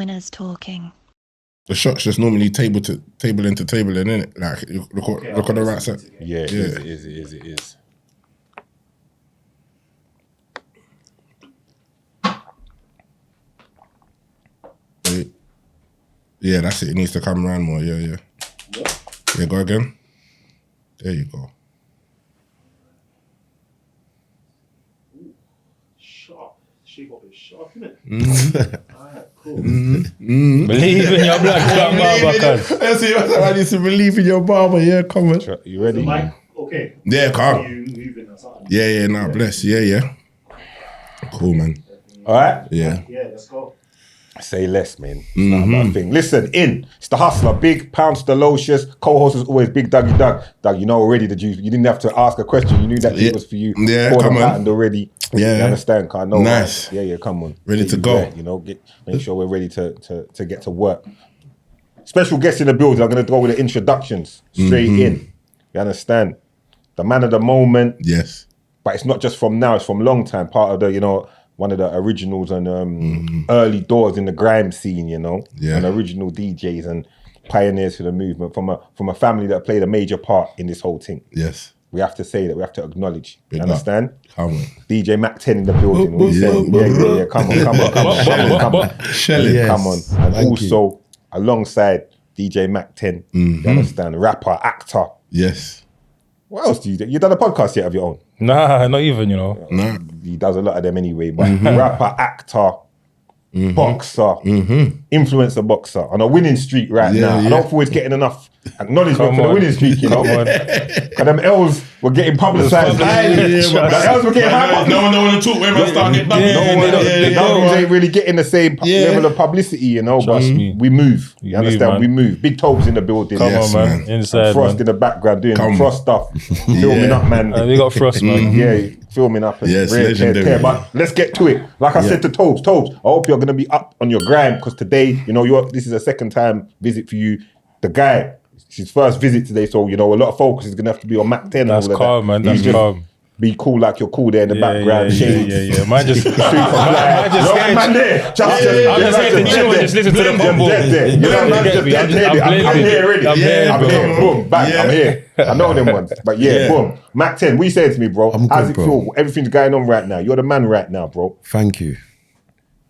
Winners talking. The shot's just normally table into table, isn't it? Like look on the right side. Yeah, it is. Yeah, that's it. It needs to come around more. Yeah. Yeah, go again. There you go. Sharp. Shape up is sharp, isn't it? Alright, cool. Believe in your black barber. Let's see, I need to believe in your barber. Yeah, come on. You ready? The mic, okay. Yeah, Are calm. you moving or something? Yeah, nah, bless. Yeah. Cool, man. All right. Yeah. Yeah, let's go. Say less, man. It's not a bad thing. Listen, it's the hustler, Big Pounce, Delocious. Co-host is always Big Doug. Doug, you know already that you didn't have to ask a question. You knew that it was for you. Yeah, Poured come the on. patent already. Yeah. You understand? I know. Nice. Yeah, come on. Ready Get to you go. there, you know, make sure we're ready to get to work. Special guests in the building. I'm going to go with the introductions straight in. You understand? The man of the moment. Yes. But it's not just from now, it's from long time. Part of the, you know, one of the originals and early doors in the grime scene, you know, and original DJs and pioneers for the movement from a family that played a major part in this whole thing. Yes. We have to say that, we have to acknowledge. Big You understand? Come on. DJ Mac 10 in the building. What you saying? Yeah. Come on. Shelly. Come on. And also, alongside DJ Mac 10, you understand? Rapper, actor. Yes. What else do you do? You done a podcast yet of your own? Nah, not even, you know. Nah. He does a lot of them anyway, but rapper, actor, boxer, influencer boxer on a winning streak right now. I don't feel it's getting enough acknowledgement for the winning streak, you know. Because them L's were getting publicised. The L's were getting hyped. No one want to talk when I start getting The W's ain't really getting the same level of publicity, you know. Trust but me. we move. You understand? man. We move. Big Tobz in the building. Come Yes, on, man. man. Inside, Frost man. in the background doing Frost stuff. Filming up, man. We got Frost, man. Yeah, filming up and Yes, rare legendary. tear. But let's get to it. Like I said to Tobz, I hope you're going to be up on your grime because today, you know, this is a second time visit for you. The guy, it's his first visit today, so, you know, a lot of focus is going to have to be on Mac 10 That's and all calm, of that. man. That's You just calm. Be cool like you're cool there in the background. Yeah. Man, just Man there. Just listen to the bumble. I'm here already. I'm here, I'm bro. here. Boom. Bang. I'm here. I know them ones. But boom. Mac 10, what you saying to me, bro? I'm How's good, it bro. feel? Everything's going on right now. You're the man right now, bro. Thank you.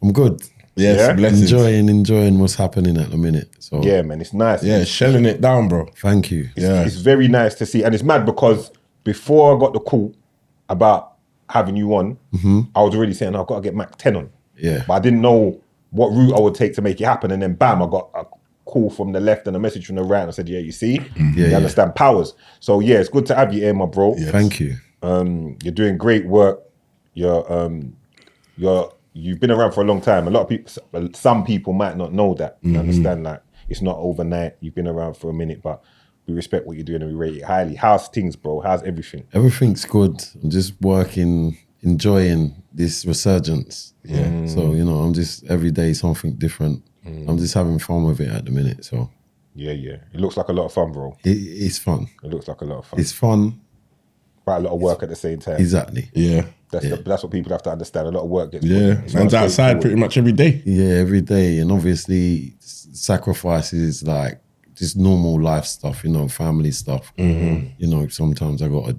I'm good. Yes, Yeah? blessings. Enjoying what's happening at the minute. So Yeah, man. It's nice. Yeah, shelling it down, bro. thank you. It's very nice to see. And it's mad because before I got the call about having you on, I was already saying I've got to get Mac 10 on. Yeah. But I didn't know what route I would take to make it happen. And then bam, I got a call from the left and a message from the right. And I said, yeah, you see? You understand powers. So yeah, it's good to have you here, my bro. Yes. Thank you. You're doing great work. You've been around for a long time. A lot of people, some people might not know that. You understand? Like, it's not overnight. You've been around for a minute, but we respect what you're doing and we rate it highly. How's things, bro? How's everything? Everything's good. I'm just working, enjoying this resurgence. Yeah. So, you know, I'm just every day something different. I'm just having fun with it at the minute. So Yeah. It looks like a lot of fun, bro. it's fun. It looks like a lot of fun. It's fun. Quite a lot of work at the same time. Exactly. Yeah. That's what people have to understand. A lot of work gets Yeah. put in. It's not Man's outside straightforward. pretty much every day. Yeah, every day. And obviously sacrifices like just normal life stuff, you know, family stuff. You know, sometimes I got to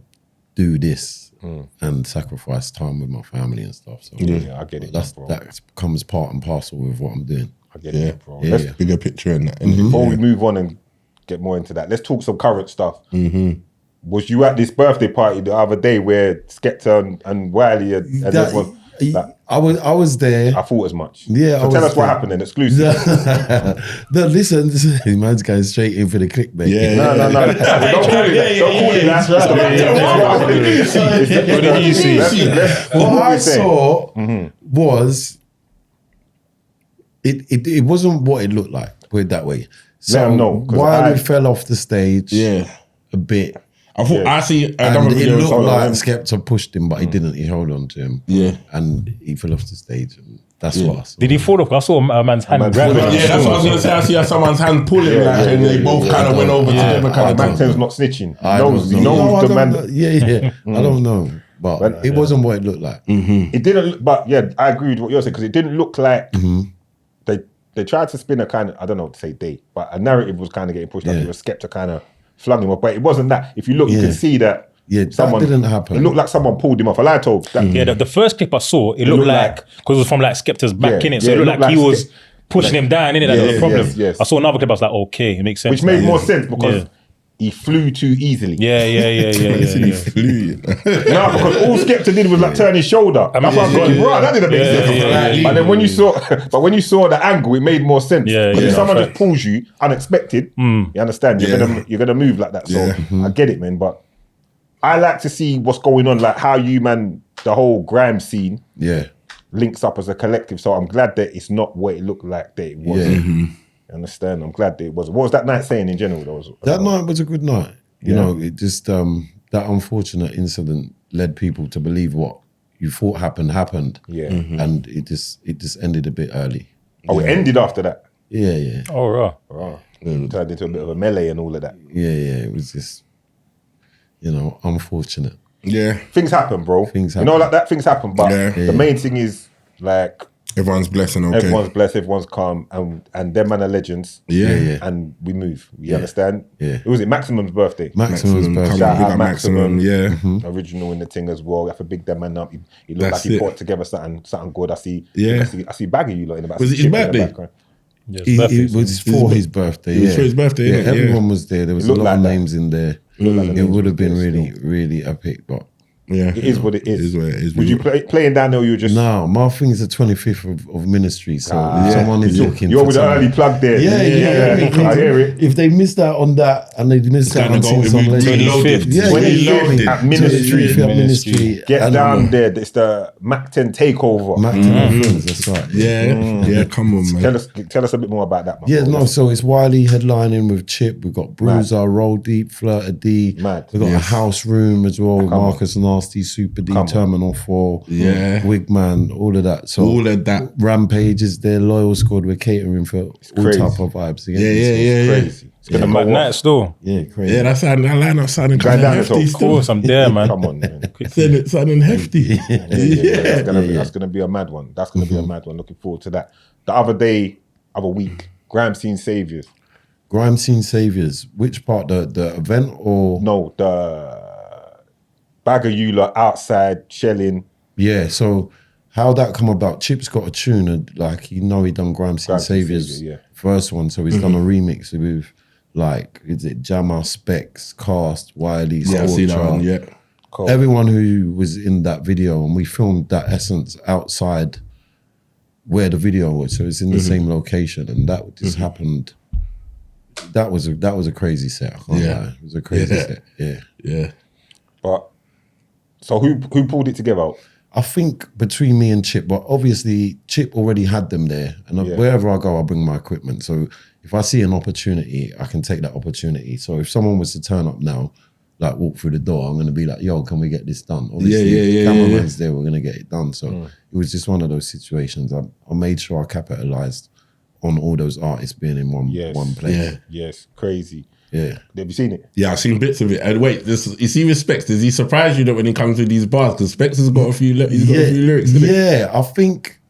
do this and sacrifice time with my family and stuff. So Yeah, I get it, bro. that becomes part and parcel with what I'm doing. I get it, bro. Yeah. Let's- Bigger picture in that. Before we move on and get more into that, let's talk some current stuff. Was you at this birthday party the other day where Skepta and Wiley and everyone? Like, I was there. I thought as much. Yeah, So I tell was us what there. happened in exclusive. No, listen, man's going straight in for the clickbait. Yeah. No. Don't call it that. What did you see? What I saw was it wasn't what it looked like. Put it that way. So Let 'em know, 'cause Wiley fell off the stage. Yeah. A bit. I thought I see And another it video. looked someone- like Skepta pushed him, but he didn't. He held on to him. Yeah. And he fell off the stage. And that's what I saw. Did he fall off? I saw a man's hand grab him. Yeah, that's what I was gonna say. I see someone's hand pulling, and they both kind of went over together. Kind of Mac 10's not snitching. I He knows don't know. No, I the don't man. know. Yeah. I don't know. But it wasn't what it looked like. It didn't look, but yeah, I agree with what you're saying because it didn't look like they they tried to spin a kind of, I don't know what to say, but a narrative was kind of getting pushed up. It was Skepta kind of flung him off, but it wasn't that. If you look, you can see that. Yeah, someone, that didn't happen. It looked like someone pulled him off. I lied to that. Yeah, the first clip I saw, it looked like, because it was from like Skepta's back, innit? So it looked like he was pushing him down, innit? That was the problem. Yes. I saw another clip, I was like, okay, it makes sense. Which made more sense because he flew too easily. Yeah. He flew. No, because all Skepta did was like turn his shoulder. That's why I'm thinking, bro, that didn't make sense. But then when you saw the angle, it made more sense. But if someone just pulls you unexpected, you understand, you're gonna move like that. So I get it, man. But I like to see what's going on, like how you, man, the whole grime scene links up as a collective. So I'm glad that it's not what it looked like that it was. You understand? I'm glad that it was. What was that night saying in general? That night was a good night. You know, it just, that unfortunate incident led people to believe what you thought happened. Yeah. And it just ended a bit early. Oh, it ended after that? Yeah. Oh, right. Turned into a bit of a melee and all of that. Yeah. It was just, you know, unfortunate. Yeah. Things happen, bro. Things happen. You know, like that, things happen. But the main thing is, like, everyone's blessed and okay. Everyone's blessed, everyone's calm, and them man are legends. Yeah. And we move. You understand? Yeah. It was Maximum's birthday. Maximum's birthday. Shout out Maximum. Yeah. Original in the thing as well. We have to big that man up. He looked like he put together something good. I see Baggy you lot in the back. Was it his birthday? It was for his birthday. It was for his birthday. Yeah, everyone was there. There was a lot of names in there. It would have been really, really epic, but it is what it is. It is what it is. Would you playing down there or you were just... No, my thing is the 25th of ministry, so if someone is looking You're with the early plug there. Yeah. I hear it. If they missed out on that and they missed out on seeing some legends. 25th at ministry. Get and down there. It's the Mac 10 takeover. Mac 10 friends, that's right. Yeah, come on, man. Tell us a bit more about that, man. Yeah, no, so it's Wiley headlining with Chip. We've got Bruiser, Roll Deep, Flirter D. We've got a house room as well with Marcus Nasty, Super D, Terminal 4, Wigman, all of that. So all of that. Rampage is there, Loyal Squad, we're catering for all type of vibes. Yeah. Crazy. It's gonna Mad night still. Yeah, crazy. Yeah, that lineup sounding kind of hefty. Of course, I'm there, man. Come on, man. It sounding hefty. That's gonna be a mad one. That's gonna be a mad one. Looking forward to that. The other week, Grime Scene Saviors. Grime Scene Saviors. Which part? The event or no? The bag of you lot outside shelling. Yeah. So how that come about? Chip's got a tune, and like he done Grime Scene Saviors first one, so he's done a remix with like is it Jammer, Specs, Cast, Wiley, I see that one. Yeah. Cool. Everyone who was in that video, and we filmed that essence outside where the video was, so it's in the same location, and that just happened. That was a crazy set. I can't lie. It was a crazy set. Yeah. But so who pulled it together? I think between me and Chip, but obviously Chip already had them there, and wherever I go, I bring my equipment. So if I see an opportunity, I can take that opportunity. So if someone was to turn up now, like walk through the door, I'm going to be like, yo, can we get this done? Obviously, if the cameraman's there, we're going to get it done. So it was just one of those situations. I made sure I capitalized on all those artists being in one place. Yes, crazy. Yeah. Have you seen it? Yeah, I've seen bits of it. And wait, you see with Specs, does he surprise you that when he comes with these bars? Because Specs has got a few lyrics, isn't it? Yeah, I think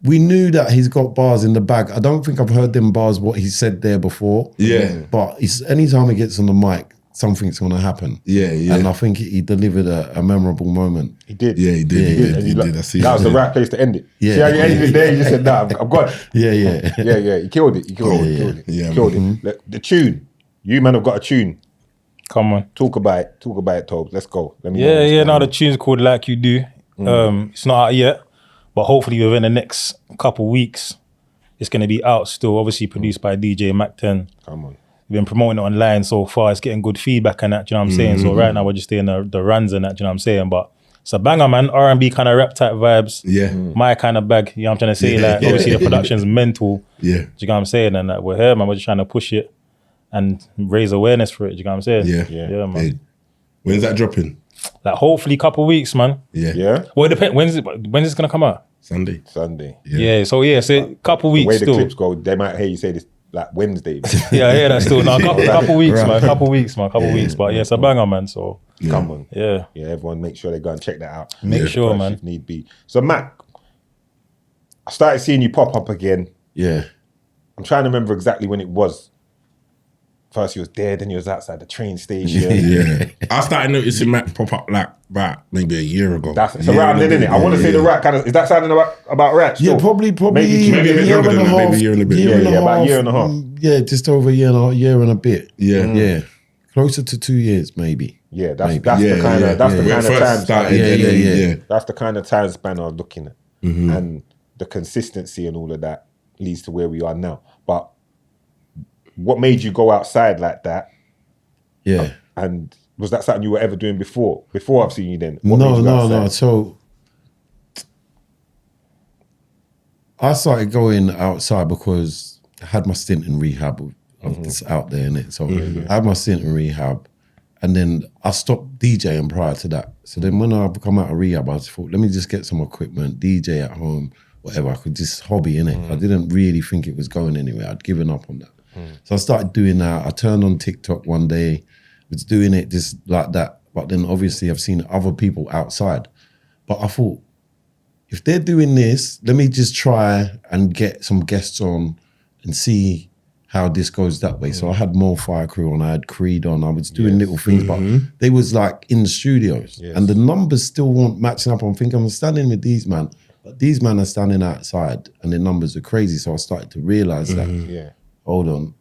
we knew that he's got bars in the bag. I don't think I've heard them bars, what he said there before. Yeah. But anytime he gets on the mic, something's going to happen. Yeah. And I think he delivered a memorable moment. He did. Yeah, he did. He did. I see that was the right place to end it. Yeah. See how you ended it there? You just said, nah, I've got it. Yeah. He killed it. He killed it. Yeah, killed it. The tune. You, man, have got a tune. Come on. Talk about it, Tobz. Let's go. Let me know the tune's called Like You Do. It's not out yet, but hopefully within the next couple weeks, it's going to be out still. Obviously produced by DJ Mac 10. Come on. We've been promoting it online so far. It's getting good feedback and that, do you know what I'm saying? So right now we're just doing the runs and that, do you know what I'm saying? But it's a banger, man. R&B kind of rap type vibes. Yeah. My kind of bag, you know what I'm trying to say? Obviously the production's mental. Yeah. Do you know what I'm saying? And we're here, man. We're just trying to push it and raise awareness for it, do you know what I'm saying? Yeah, man. Hey, when's that dropping? Like hopefully a couple weeks, man. Yeah? Well, it depends. When's it going to come out? Sunday. Yeah, so a couple weeks the way still. The clips go, they might hear you say this like Wednesday. Yeah, that's still. No, couple weeks, man. Couple weeks. But it's a banger, man. So come on. Yeah, everyone make sure they go and check that out. Make sure, man. If need be. So Mac, I started seeing you pop up again. Yeah. I'm trying to remember exactly when it was. First he was there, then he was outside the train station. Yeah. I started noticing Mac pop up like about maybe a year ago. That's it's around then, isn't it? I want to say the right kind of. Is that sounding about right? Yeah, probably maybe a bit younger than that, maybe a year and a bit. About a year and a half. Yeah, just over a year and a bit. Yeah. Yeah. Closer to 2 years, maybe. Yeah, that's Maybe. the kind of time. That's the kind of time span I was looking at, and the consistency and all of that leads to where we are now. But what made you go outside like that? Yeah. And was that something you were ever doing before? Before I've seen you then? No. So I started going outside because I had my stint in rehab. It's out there, innit? So I had my stint in rehab, and then I stopped DJing prior to that. So then when I come out of rehab, I just thought, let me just get some equipment, DJ at home, whatever. I could just hobby, innit? I didn't really think it was going anywhere. I'd given up on that. So I started doing that. I turned on TikTok one day, was doing it just like that. But then obviously I've seen other people outside. But I thought, if they're doing this, let me just try and get some guests on and see how this goes that way. So I had Mo Fire Crew on, I had Creed on, I was doing little things, but they was like in the studios. And the numbers still weren't matching up. I'm thinking, I'm standing with these man, but these men are standing outside and their numbers are crazy. So I started to realize that, hold on,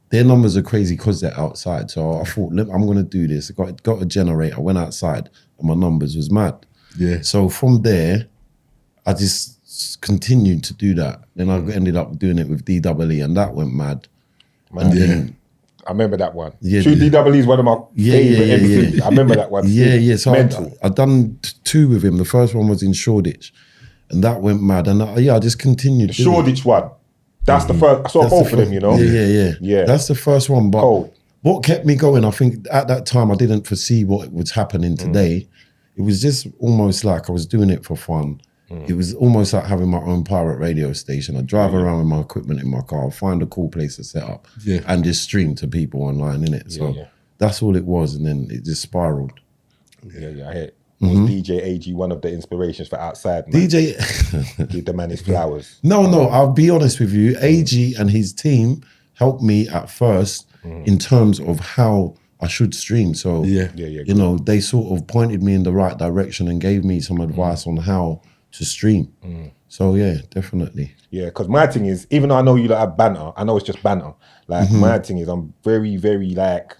their numbers are crazy because they're outside. So I thought, look, I'm gonna do this. I got a generator, I went outside and my numbers was mad. Yeah. So from there, I just continued to do that. Then I ended up doing it with DWE and that went mad. Man, and then, I remember that one. True DWE is one of my favorite MCs. I remember that one. So I've done 2 with him. The first one was in Shoreditch and that went mad. And I just continued. The Shoreditch one. That's the first. I saw both of them, you know? Yeah. That's the first one. But what kept me going, I think at that time, I didn't foresee what was happening today. It was just almost like I was doing it for fun. It was almost like having my own pirate radio station. I'd drive around with my equipment in my car, find a cool place to set up and just stream to people online, innit? So that's all it was. And then it just spiraled. I hear it. Was DJ AG one of the inspirations for outside, man? Give the man his flowers. No, I'll be honest with you. AG and his team helped me at first in terms of how I should stream. So, you know, they sort of pointed me in the right direction and gave me some advice on how to stream. So yeah, definitely. Yeah, because my thing is, even though I know you like have banter, I know it's just banter. Like my thing is, I'm very, very like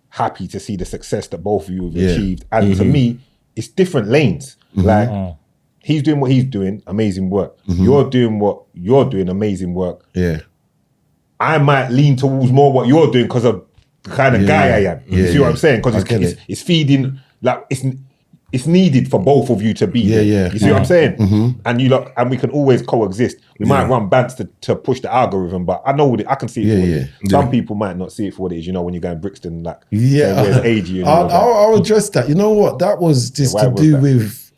happy to see the success that both of you have achieved. And to me, it's different lanes. Like he's doing what he's doing, amazing work. You're doing what you're doing, amazing work. Yeah. I might lean towards more what you're doing because of the kind of guy I am. You see what I'm saying? Because it's feeding, like it's needed for both of you to be there. You see what I'm saying? And you lot, and we can always coexist. We might run bants to push the algorithm, but I know I can see it for what it is. Some people might not see it for what it is, you know, when you're going Brixton, like where's AG and I'll address that. You know what? That was just to do with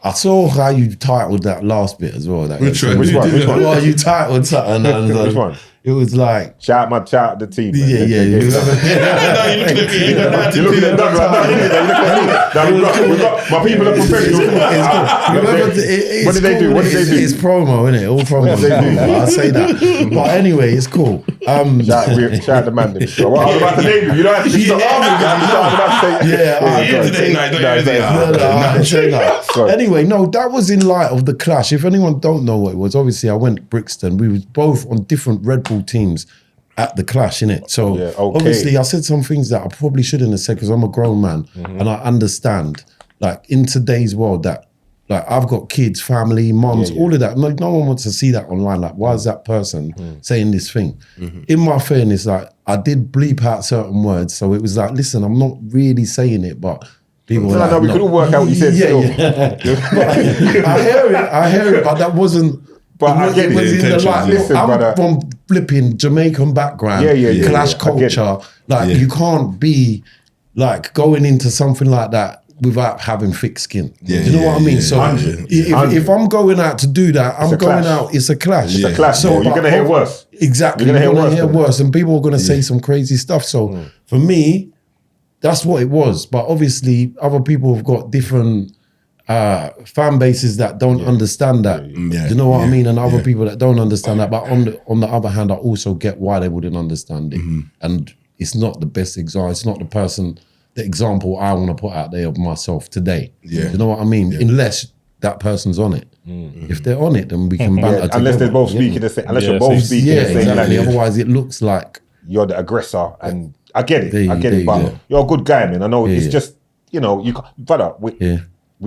I saw how you titled that last bit as well. Which one? Well, you titled something. Which one? It was like shout out the team. Man. Yeah. You're looking at Doug right now. We've got my people are professionals. What did they do? It's promo, isn't it? All promo. I say that. But anyway, it's cool. Shout out the man. What I was about to name you. You don't have to stop arguing. Anyway, no, that was in light of the clash. If anyone don't know what it was, obviously I went Brixton. We was both on different Red Bull teams at the clash, innit? So obviously I said some things that I probably shouldn't have said because I'm a grown man and I understand, like in today's world, that like I've got kids, family, moms, all of that. No one wants to see that online. Like, why is that person saying this thing? In my fairness, like I did bleep out certain words. So it was like, listen, I'm not really saying it, but people were like, we could all work out what you said still. I hear it, but that wasn't. But I get it. I'm from flipping Jamaican background, clash culture. Like you can't be like going into something like that without having thick skin. Do you know what I mean? So if I'm going out to do that, I'm going out. It's a clash. It's a clash. So you're gonna hear worse. Exactly. You're gonna hear worse, and people are gonna say some crazy stuff. So for me, that's what it was. But obviously, other people have got different fan bases that don't understand that. Yeah. Do you know what I mean? And other people that don't understand that. But on the other hand, I also get why they wouldn't understand it. And it's not the best example. It's not the example I want to put out there of myself today. Yeah. Do you know what I mean? Unless that person's on it. If they're on it, then we can banter together. Unless they're both speaking the same. Unless you're both speaking the same exactly. language. Otherwise, it looks like You're the aggressor, and I get it. There But you go. you're a good guy, man. I know it's yeah. just, you know, you can't, brother. We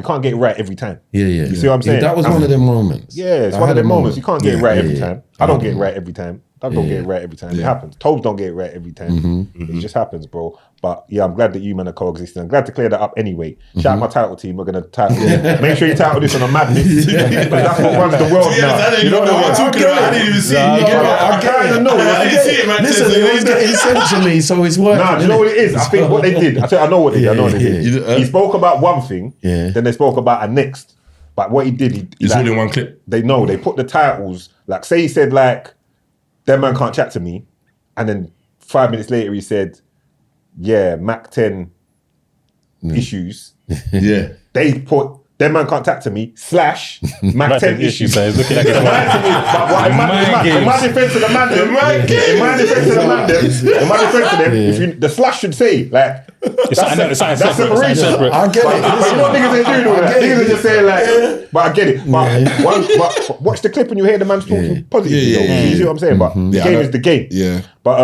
can't get it right every time. You see what I'm saying? That was one of them moments. Yeah, it's I one of had them a moments. You can't get it right every Yeah. time. I don't get it right every time. I don't get it right every time. It happens. Tobz don't get it right every time. It just happens, bro. But yeah, I'm glad that you men are coexisting. I'm glad to clear that up anyway. Shout out my title team. We're gonna title. Make sure you title this on a madness. Because that's what runs the world now. You know what I'm talking about? I didn't even see it. I kind of know. I didn't see it, man. Listen, it was getting sent to me, so it's working. Nah, do you know what it is? I think what they did. I know what they did. I know what they did. Yeah. He spoke about one thing, Yeah. then they spoke about a next. But what he did, It's all in one clip. They put the titles, like say he said like, "That man can't chat to me," and then 5 minutes later he said, "Yeah, Mac 10 issues." Yeah. They put "That man can't chat to me" / Mac 10 issues. So it's looking like it's But what in my defense to the man, in my defense to the man, in my defense to them, if you, the slash should say like. That's separation. I get it. But you know what niggas ain't doing that. Niggas are just saying like, but I get it. But watch the clip when you hear the man talking positively. You see what I'm saying? But the game is the game. Yeah. But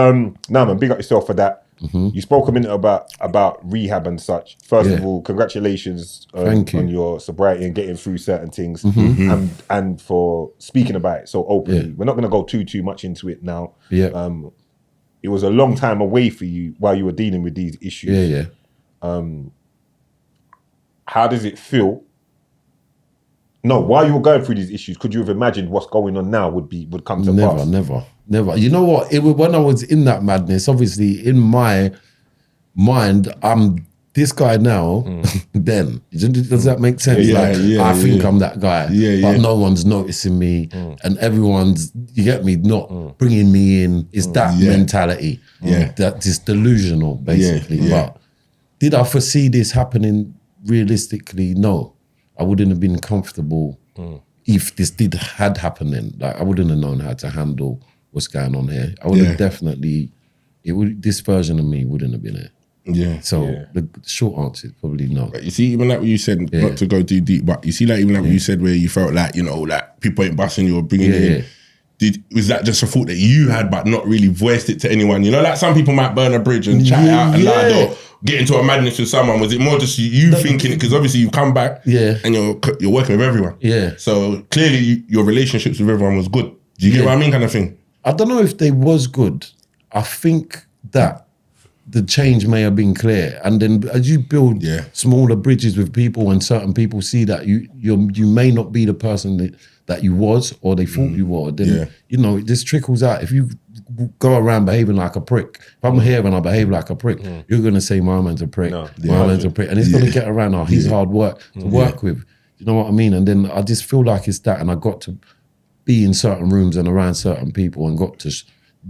nah, man, big up yourself for that. You spoke a minute about rehab and such. First of all, congratulations on your sobriety and getting through certain things, and for speaking about it so openly. We're not going to go too much into it now. It was a long time away for you while you were dealing with these issues. How does it feel? No, while you were going through these issues, could you have imagined what's going on now would come to pass? Never. You know what? When I was in that madness, obviously in my mind, I'm this guy now. Then does that make sense? I think I'm that guy, but no one's noticing me, and everyone's, you get me, not bringing me in. It's that mentality, that is delusional, basically. But did I foresee this happening realistically? No, I wouldn't have been comfortable if this had happened. Then, like, I wouldn't have known how to handle what's going on here. I would have definitely. This version of me wouldn't have been it. So the short answer is probably no. But you see, even like what you said, not to go too deep, but you see, like even like what you said, where you felt like, you know, like people ain't busting you or bringing you in. Was that just a thought that you had, but not really voiced it to anyone? You know, like some people might burn a bridge and chat it out and loud, or get into a madness with someone. Was it more just you thinking it? Because obviously you've come back, and you're working with everyone. So clearly your relationships with everyone was good. Do you get what I mean, kind of thing? I don't know if they was good. I think that the change may have been clear, and then as you build smaller bridges with people, and certain people see that you may not be the person that you was, or they thought you were, then you know, it just trickles out. If you go around behaving like a prick, if I'm here and I behave like a prick, you're gonna say my man's a prick, my man's a prick, and it's gonna get around. Oh, he's hard work to work with. You know what I mean? And then I just feel like it's that, and I got to be in certain rooms and around certain people, and got to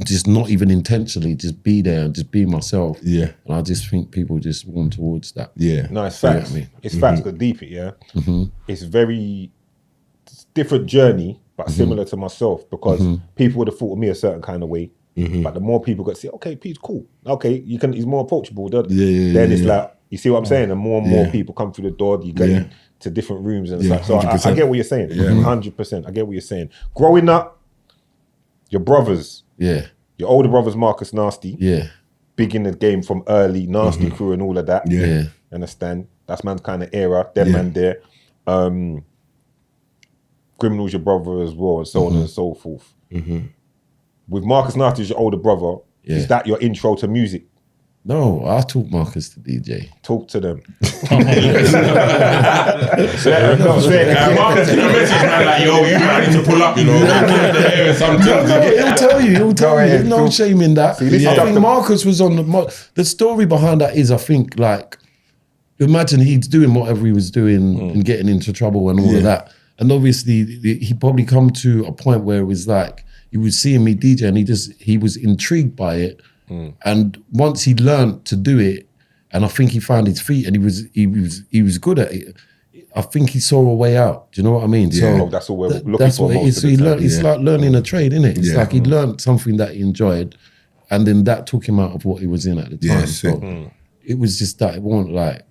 just not even intentionally, just be there and just be myself. And I just think people just warm towards that. No, it's facts. It's facts. Go deep it, It's it's different journey, but similar to myself, because people would have thought of me a certain kind of way. But the more people got to say, okay, Pete's cool. Okay, he's more approachable. Then it's like, you see what I'm saying? And more people come through the door, you get into different rooms and stuff. So I get what you're saying. 100%. I get what you're saying. Growing up, your brothers, your older brothers, Marcus Nasty, big in the game from early, Nasty crew and all of that. Understand? That's man's kind of era, man there. Criminal's your brother as well, and so on and so forth. With Marcus Nasty as your older brother, is that your intro to music? No, I taught Marcus to DJ. Talk to them. Marcus in a message, man, like, yo, you might need to pull up, you know. He'll tell you. There's no shame in that. I think Marcus was on the story behind that is, I think, like, imagine he's doing whatever he was doing and getting into trouble and all of that. And obviously, he probably come to a point where it was like, he was seeing me DJ and he was intrigued by it. And once he learned to do it, and I think he found his feet and he was good at it, I think he saw a way out. Do you know what I mean? Yeah. So That's all we're looking that's for what it most is. of So the he time. learned, it's like learning a trade, isn't it? It's Yeah. like he learned something that he enjoyed, and then that took him out of what he was in at the time. Yeah, so sick. it was just that it wasn't like,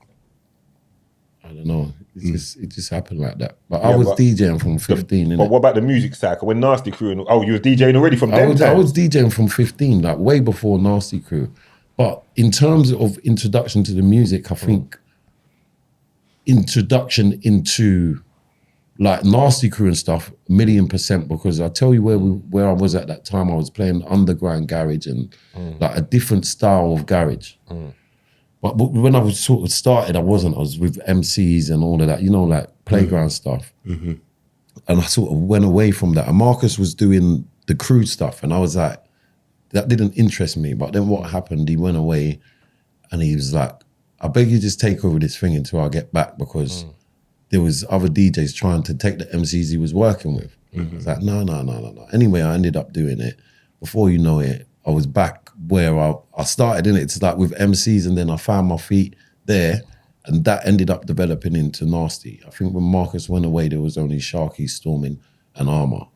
I don't know. It just happened like that. But I was DJing from 15. But what about the music cycle? When Nasty Crew, you was DJing already from I them was times? DJing from 15, like way before Nasty Crew. But in terms of introduction to the music, I think introduction into like Nasty Crew and stuff, 1,000,000%, because I tell you where I was at that time. I was playing underground garage and like a different style of garage. But when I was sort of started, I was with MCs and all of that, you know, like playground stuff. And I sort of went away from that. And Marcus was doing the crew stuff, and I was like, that didn't interest me. But then what happened, he went away and he was like, I beg you just take over this thing until I get back, because there was other DJs trying to take the MCs he was working with. I was like, no. Anyway, I ended up doing it. Before you know it, I was back where I started in it. It's like with MCs, and then I found my feet there, and that ended up developing into Nasty. I think when Marcus went away, there was only Sharky, Storming, and Armour.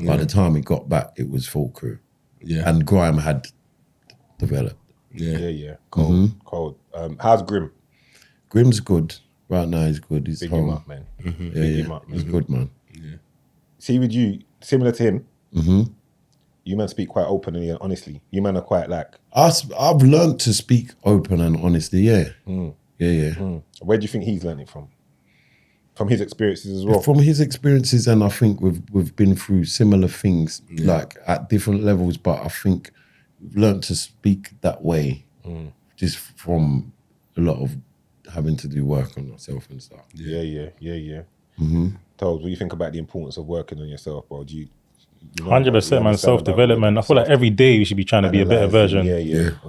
By the time he got back, it was full crew. Yeah. And Grime had developed. Yeah. Cold. How's Grim? Grim's good. Right now he's good. He's Big home. him up, man. Yeah, Big him up, man. he's good, man. See, with you, similar to him, you man speak quite openly and honestly. You man are quite like... I've learned to speak open and honestly, yeah. Yeah. Where do you think he's learned it from? From his experiences as well? From his experiences, and I think we've been through similar things, like at different levels, but I think we've learned to speak that way just from a lot of having to do work on myself and stuff. Yeah. Tobz, what do you think about the importance of working on yourself, bro? Do you 100%, man. Self-development. I feel like every day we should be trying to be a better version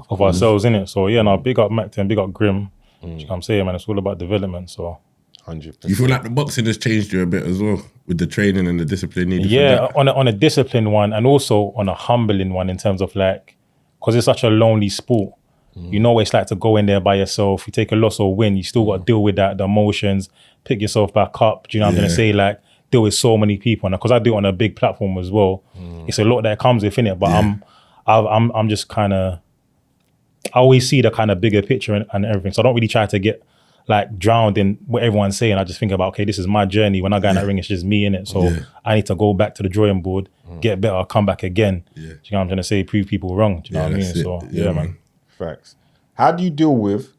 of ourselves, innit? So yeah, no, big up Mac 10, big up Grim. You know what I'm saying, man? It's all about development. So 100%. You feel like the boxing has changed you a bit as well with the training and the discipline needed? yeah, for that? on a disciplined one, and also on a humbling one in terms of like, because it's such a lonely sport. You know what it's like to go in there by yourself. You take a loss or win, you still got to deal with that, the emotions, pick yourself back up. Do you know what I'm going to say? Like, deal with so many people. And because I do it on a big platform as well, it's a lot that comes within it. But I'm just kind of, I always see the kind of bigger picture and everything. So I don't really try to get like drowned in what everyone's saying. I just think about, okay, this is my journey. When I go in that ring, it's just me in it. So I need to go back to the drawing board, get better, come back again. Do you know what I'm trying to say? Prove people wrong. Do you know what I mean? that's it. So Yeah, man. Facts. How do you deal with,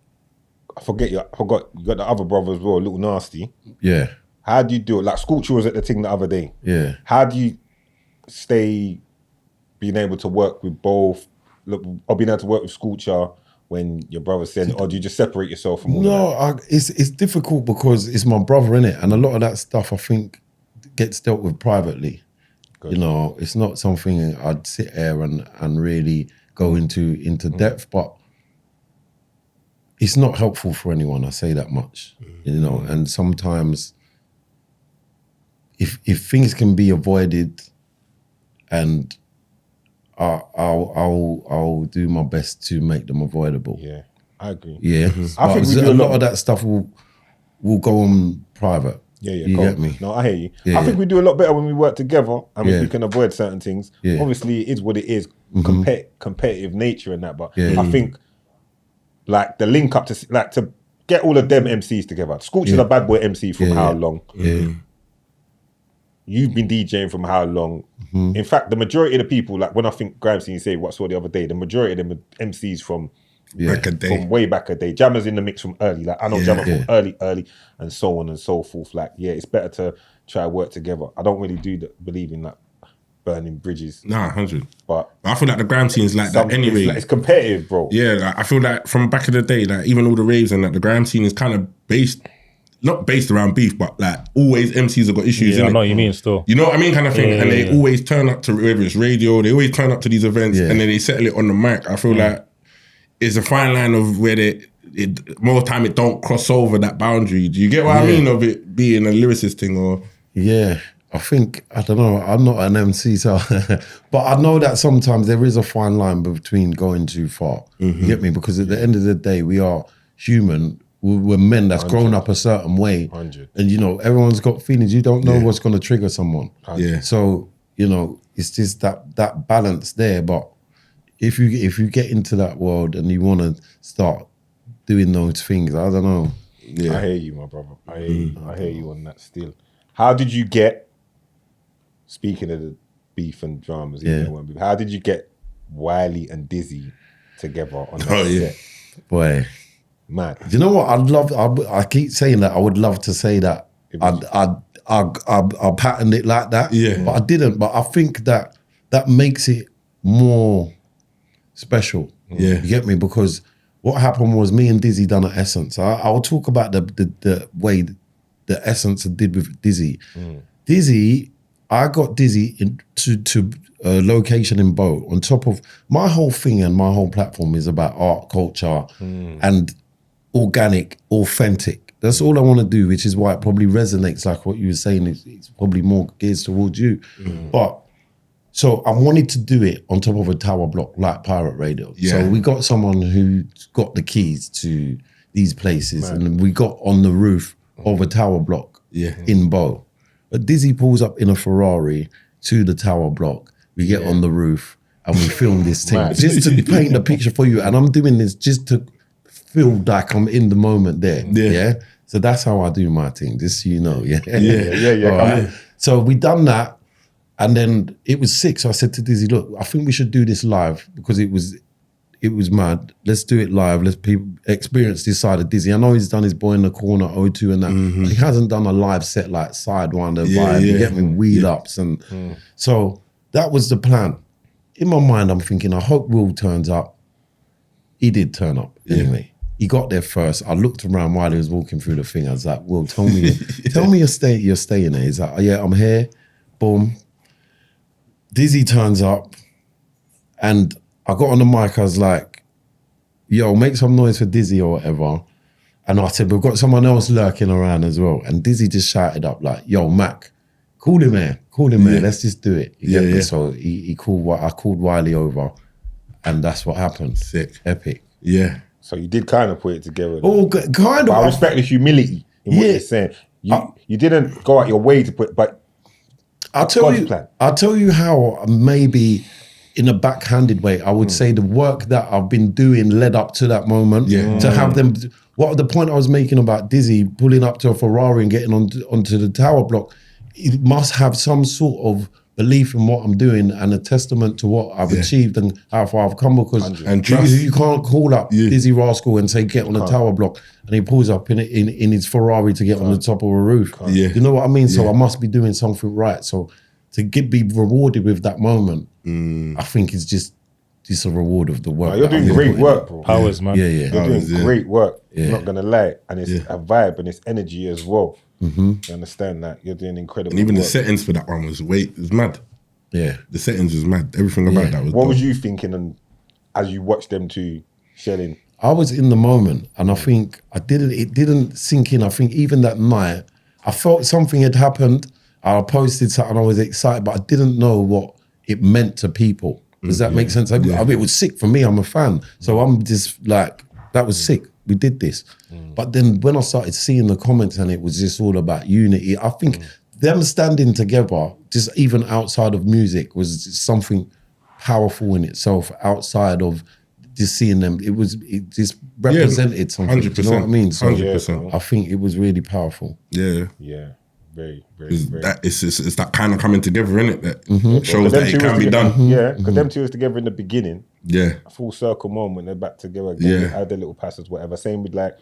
I forgot, you got the other brother as well, Little Nasty. Yeah. How do you do it? Like Sculpture was at the thing the other day. Yeah. How do you stay being able to work with both, or being able to work with Sculpture when your brother's saying, or do you just separate yourself from all of that? It's difficult because it's my brother, innit? And a lot of that stuff I think gets dealt with privately. You know, it's not something I'd sit here and really go into depth, but it's not helpful for anyone, I say that much. You know, and sometimes if things can be avoided, and I'll do my best to make them avoidable. Yeah, I agree. Yeah. I think we do a lot of that stuff will go on private. Yeah, You cool. get me? No, I hear you. Yeah, I think we do a lot better when we work together and Yeah. we can avoid certain things. Yeah. Obviously, it is what it is, competitive nature and that. But Yeah. I think like the link up to get all of them MCs together. Scorch is a bad boy MC from how long? Yeah. You've been DJing from how long? In fact, the majority of the people, like when I think Grime scene say what I saw the other day, the majority of them are MCs from Back a day. from way back a day. Jammer's in the mix from early. Like I know Jammer from early, and so on and so forth. Like it's better to try to work together. I don't really believe in that burning bridges. Nah, 100. But I feel like the Grime scene is like that anyway. it's competitive, bro. Yeah, like, I feel like from back in the day, like even all the raves and that, the Grime scene is kind of not based around beef, but like always MCs have got issues. Yeah, I innit? know what you mean still. You know what I mean, kind of thing. And they always turn up to, whether it's radio, they always turn up to these events and then they settle it on the mic. I feel like it's a fine line of where more time it don't cross over that boundary. Do you get what I mean of it being a lyricist thing or? Yeah, I think, I don't know, I'm not an MC, so, but I know that sometimes there is a fine line between going too far. You get me? Because at the end of the day, we are human we're men that's grown up a certain way. 100. And, you know, everyone's got feelings. You don't know what's going to trigger someone. Yeah. So, you know, it's just that balance there. But if you get into that world and you want to start doing those things, I don't know. Yeah. I hear you, my brother. I hear you on that still. How did you get, speaking of the beef and dramas, how did you get Wiley and Dizzy together on that set? Boy. Man. Do you know what? I keep saying that. I would love to say that I patterned it like that. Yeah. But I didn't. But I think that makes it more special. Yeah. You get me? Because what happened was me and Dizzy done an Essence. I'll talk about the way the Essence did with Dizzy. Dizzy, I got Dizzy to a location in Bow. On top of my whole thing and my whole platform is about art, culture, and organic, authentic. That's all I want to do, which is why it probably resonates like what you were saying. It's probably more geared towards you. But so I wanted to do it on top of a tower block like Pirate Radio. Yeah. So we got someone who got the keys to these places and we got on the roof of a tower block in Bow. But Dizzy pulls up in a Ferrari to the tower block. We get on the roof and we film this thing. Just to paint the picture for you. And I'm doing this just to feel like I'm in the moment there. Yeah. So that's how I do my thing, just so you know. Yeah. Right. So we done that. And then it was sick. So I said to Dizzy, look, I think we should do this live because it was mad. Let's do it live. Let's people experience this side of Dizzy. I know he's done his Boy in the Corner, O2 and that. He hasn't done a live set like Sidewinder vibe. You get me? Wheel ups. And so that was the plan. In my mind, I'm thinking, I hope Will turns up. He did turn up anyway. He got there first. I looked around while he was walking through the thing. I was like, Will, tell me you're staying there. He's like, oh, yeah, I'm here. Boom. Dizzy turns up and I got on the mic, I was like, yo, make some noise for Dizzy or whatever. And I said, we've got someone else lurking around as well. And Dizzy just shouted up like, yo, Mac, call him here, let's just do it. So I called Wiley over and that's what happened. Sick. Epic. Yeah. So you did kind of put it together. Oh, kind of. But I respect the humility in what you're saying. You didn't go out your way to put, but I'll tell you how maybe in a backhanded way, I would say the work that I've been doing led up to that moment. To have them, what the point I was making about Dizzy pulling up to a Ferrari and getting onto the tower block, it must have some sort of belief in what I'm doing and a testament to what I've achieved and how far I've come, because you can't call up Dizzy Rascal and say get on the tower block and he pulls up in his Ferrari to get on the top of a roof. You know what I mean? So I must be doing something right. So to be rewarded with that moment, I think it's just a reward of the work. You're doing great work, bro. Powers, man. You're doing great work. I'm not gonna lie, and it's a vibe and it's energy as well. You understand that? You're doing incredible. And even work. the settings for that one was mad. Yeah, the settings was mad. Everything about that was. What was you thinking, and as you watched them two shelling? I was in the moment, and I think it didn't sink in. I think even that night, I felt something had happened. I posted something. I was excited, but I didn't know what it meant to people. Does that make sense? I mean, it was sick for me. I'm a fan, so I'm just like, that was sick. We did this. But then when I started seeing the comments and it was just all about unity, I think them standing together, just even outside of music, was just something powerful in itself. Outside of just seeing them, it just represented something. 100%. You know what I mean? So 100%. I think it was really powerful. Yeah. Very, very. It's that kind of coming together, innit? That shows that it can be done. Yeah, because them two was together in the beginning. Yeah. A full circle moment, they're back together again. Had their little passes, whatever. Same with like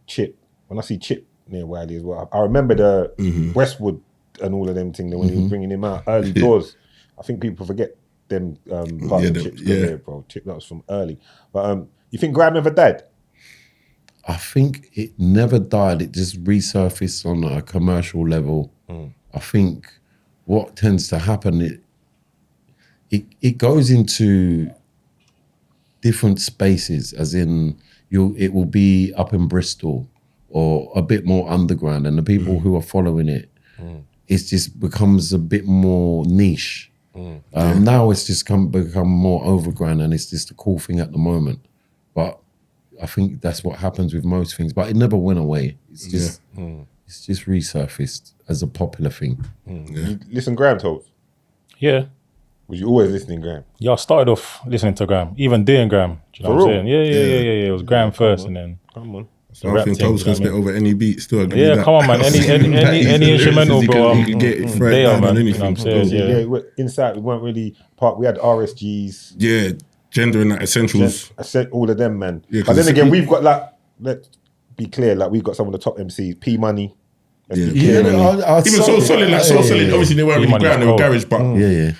Chip. When I see Chip near Wiley as well, I remember the Westwood and all of them things when he was bringing him out early doors. I think people forget them partnerships. Bro. Chip, that was from early. But you think Grime never died? I think it never died. It just resurfaced on a commercial level. I think what tends to happen, it goes into different spaces, as in it will be up in Bristol or a bit more underground, and the people who are following it, it just becomes a bit more niche. Now it's just become more overground, and it's just a cool thing at the moment. But I think that's what happens with most things, but it never went away. It's just it's just resurfaced as a popular thing. You listen Grime, Tobz? Yeah. Was you always listening Grime? Yeah, I started off listening to Grime, even doing Grime. Do you know what I'm saying? Yeah. It was Grime first, and then Come on. So I think Tobz can spit over any beat still. I'll give you yeah, that. come on, man. Any instrumental, bro. You can get it right They are, down on man. anything. You know what I'm saying? Yeah, inside we weren't really part. We had RSGs. Yeah, gender and that essentials. I said all of them, man. Yeah, but then 'cause again, we've got like, let's be clear, like we've got some of the top MCs. P Money. Yeah, I even so solid, like so solid. Obviously, they weren't really P-Money's ground, they were cold. garage, but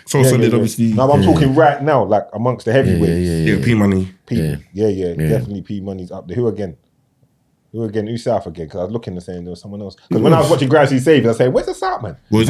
so solid, obviously. No, I'm talking right now, like amongst the heavyweights. Yeah, P Money. Definitely P Money's up there. Who again? Who's South again? Because I was looking and saying there was someone else. Because when I was watching Grassy Save, I was saying, where's the South, man? Well, it's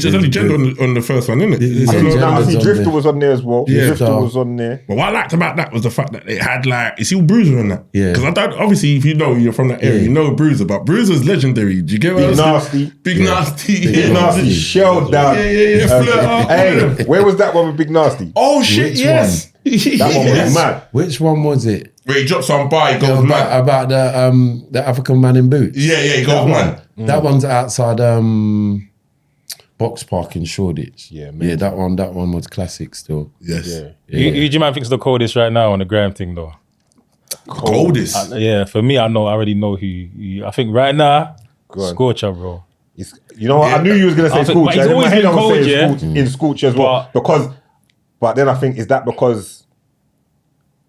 only gender on the first one, isn't it? I see Drifter was on there as well. Yeah, Drifter was on there. But what I liked about that was the fact that it had like, you see Bruiser on that. Yeah. Because I don't, obviously, if you know you're from that area, you know Bruiser, but Bruiser's legendary. Do you get what I'm saying? Big Nasty. Big Nasty. Shell down. Hey, where was that one with Big Nasty? Oh shit, Which yes. That one was mad. Which one was it? Where he drops on bar, he goes mad. About the African man in boots. Yeah, he goes mad. That one's outside Box Park in Shoreditch. Yeah, man. Yeah, that one was classic still. Yes. Yeah. Who do you man thinks the coldest right now on the Grime thing though? Coldest. Yeah, for me, I already know who. I think right now, on. Scorcher, bro. You know what? I knew you was going to say I think- but Scorcher. he's In my always head, been I was cold, saying yeah. in Scorcher as well. But then I think, is that because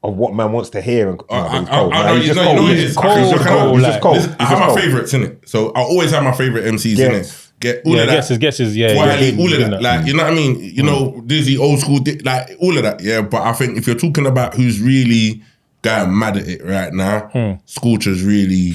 of what man wants to hear? And, He's just cold. He's just cold. I have my favourites, innit? So I always have my favourite MCs, innit? Get all of that. Guesses, yeah. Wiley, all of that. Like, you know what I mean? You know, Dizzy, old school, like, all of that, yeah. But I think if you're talking about who's really going mad at it right now, Scorcher's really...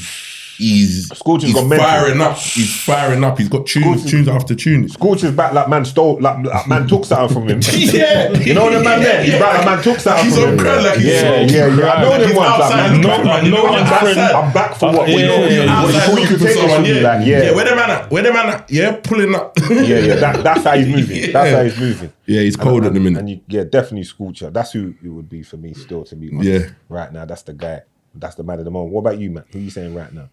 He's firing up. He's firing up. He's got tunes after tunes. Scorcher's back like man stole, like man took something from him. Yeah, you know the man there. He's back like man took something he's from him. on crowd like Yeah. I know them ones. Like man, I'm back for what we know. What you could take this from me. Like where the man at? Where the man at? Yeah, pulling up. That's how he's moving. That's how he's moving. Yeah, he's cold at the minute. And definitely Scorcher. That's who it would be for me still, to be honest. Yeah. Right now, that's the guy. That's the man of the moment. What about you, man? Who are you saying right now?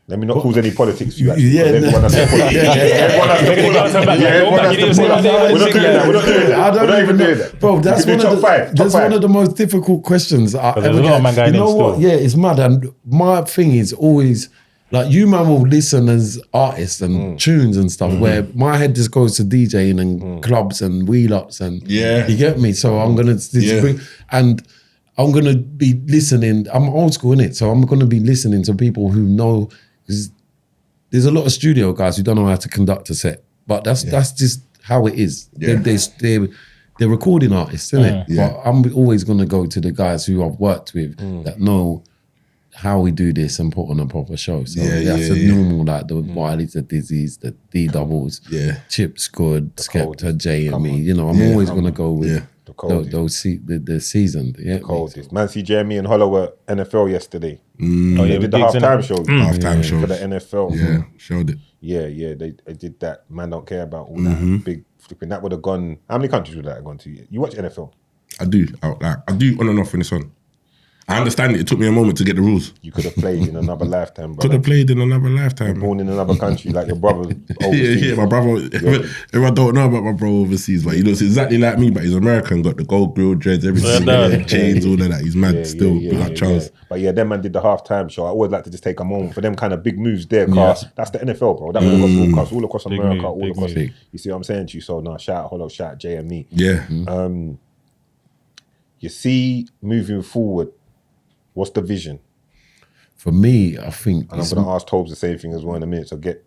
Let me not cause any politics. You actually. Everyone has to politics. Everyone has to politics. We're not doing that. I don't even know that. Bro, that's one of the most difficult questions I ever there's a lot of man get. going You know in what? still. Yeah, it's mad. And my thing is always like you man will listen as artists and tunes and stuff where my head just goes to DJing and clubs and wheel ups and you get me. So I'm gonna bring and I'm gonna be listening. I'm old school in it, so I'm gonna be listening to people who know. There's a lot of studio guys who don't know how to conduct a set, but that's just how it is. Yeah. They're recording artists, isn't it? Yeah. But I'm always going to go to the guys who I've worked with that know how we do this and put on a proper show. So that's normal, like the Wileys, the Dizzies, the D doubles, Chips Good, Skepta, J&E. You know, I'm always going to go with the seasoned. Yeah, coldest. Man, see Jeremy and Hollow were NFL yesterday. They did the halftime show. Halftime show for the NFL. Yeah, showed it. Yeah, they did that. Man, don't care about all that big flipping. That would have gone. How many countries would that have gone to? You watch NFL? I do. I do on and off when it's on. I understand it. It took me a moment to get the rules. You could have played in another lifetime, bro. Could have played in another lifetime. Born in another country like your brother overseas. Yeah, my brother. Everyone don't know about my bro overseas, but he looks exactly like me, but he's American, got the gold grill, dreads, everything, chains, all of that. He's mad still, like Charles. But yeah, them man did the halftime show. I always like to just take a moment for them kind of big moves there, cause that's the NFL, bro. That would have got broadcast all across America, all across. You see what I'm saying to you? So no, shout out Hollow, shout out J&E. Yeah. You see, moving forward, what's the vision? For me, I think... And I'm going to ask Tobz the same thing as well in a minute, so get...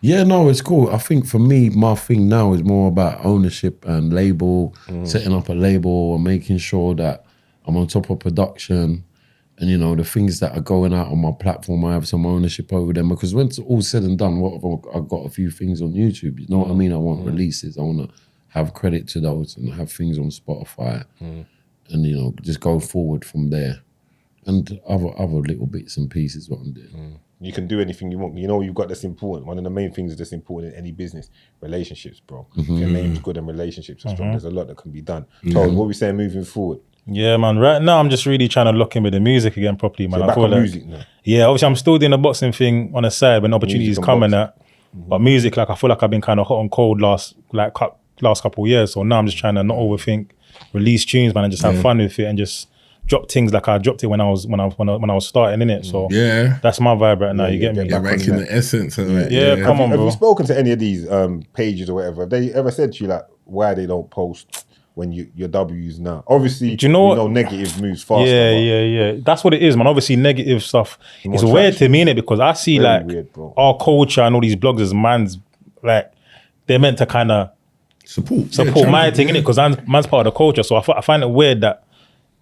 Yeah, no, it's cool. I think for me, my thing now is more about ownership and label, setting up a label and making sure that I'm on top of production and, you know, the things that are going out on my platform, I have some ownership over them. Because when it's all said and done, I've got a few things on YouTube. You know what I mean? I want releases. I want to have credit to those and have things on Spotify and, you know, just go forward from there. And other little bits and pieces what I'm doing. You can do anything you want. You know, you've got that's important. One of the main things that's important in any business, relationships, bro. If your name's good and relationships are strong, there's a lot that can be done. So what are we saying moving forward? Yeah, man. Right now, I'm just really trying to lock in with the music again properly, man. So I back feel on like, music now. yeah, obviously, I'm still doing the boxing thing on the side when opportunities Music and coming boxing. at. But music, like, I feel like I've been kind of hot and cold last couple of years. So now I'm just trying to not overthink, release tunes, man, and just have fun with it and just drop things like I dropped it when I was starting in it. So that's my vibe right now. You get me? Get back in the essence of it. Yeah, come on, Have bro. you spoken to any of these pages or whatever? Have they ever said to you like why they don't post when your W's now? Obviously, Do you know we what? know negative moves faster. Yeah. That's what it is, man. Obviously, negative stuff. It's More weird traction. to me, innit? Because I see Very like weird, bro. our culture and all these bloggers, man's like they're meant to kind of Support my thing, innit? Because man's part of the culture. So I find it weird that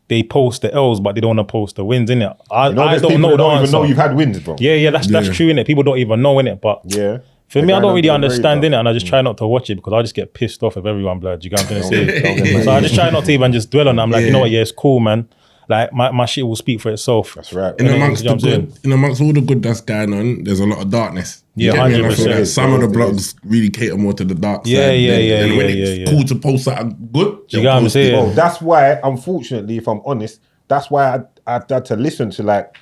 they post the L's, but they don't want to post the wins, innit? I There's don't people know that the don't even answer. know you've had wins, bro. Yeah, that's true, innit? People don't even know, innit? But Yeah. for me, They're I going don't really under the understand, radar. innit? And I just try not to watch it because I just get pissed off of everyone, blood. You get what I'm trying to say? So I just try not to even just dwell on it. I'm like, you know what? Yeah, it's cool, man. Like my shit will speak for itself. That's right. In amongst You know what I'm saying? all the good that's going on, there's a lot of darkness. Yeah, You get me? And I feel 100%. like some of the blogs really cater more to the dark side. Yeah, And when yeah, it's yeah. cool to post something good, You get what I'm saying? Bro, that's why, unfortunately, if I'm honest, that's why I've had to listen to like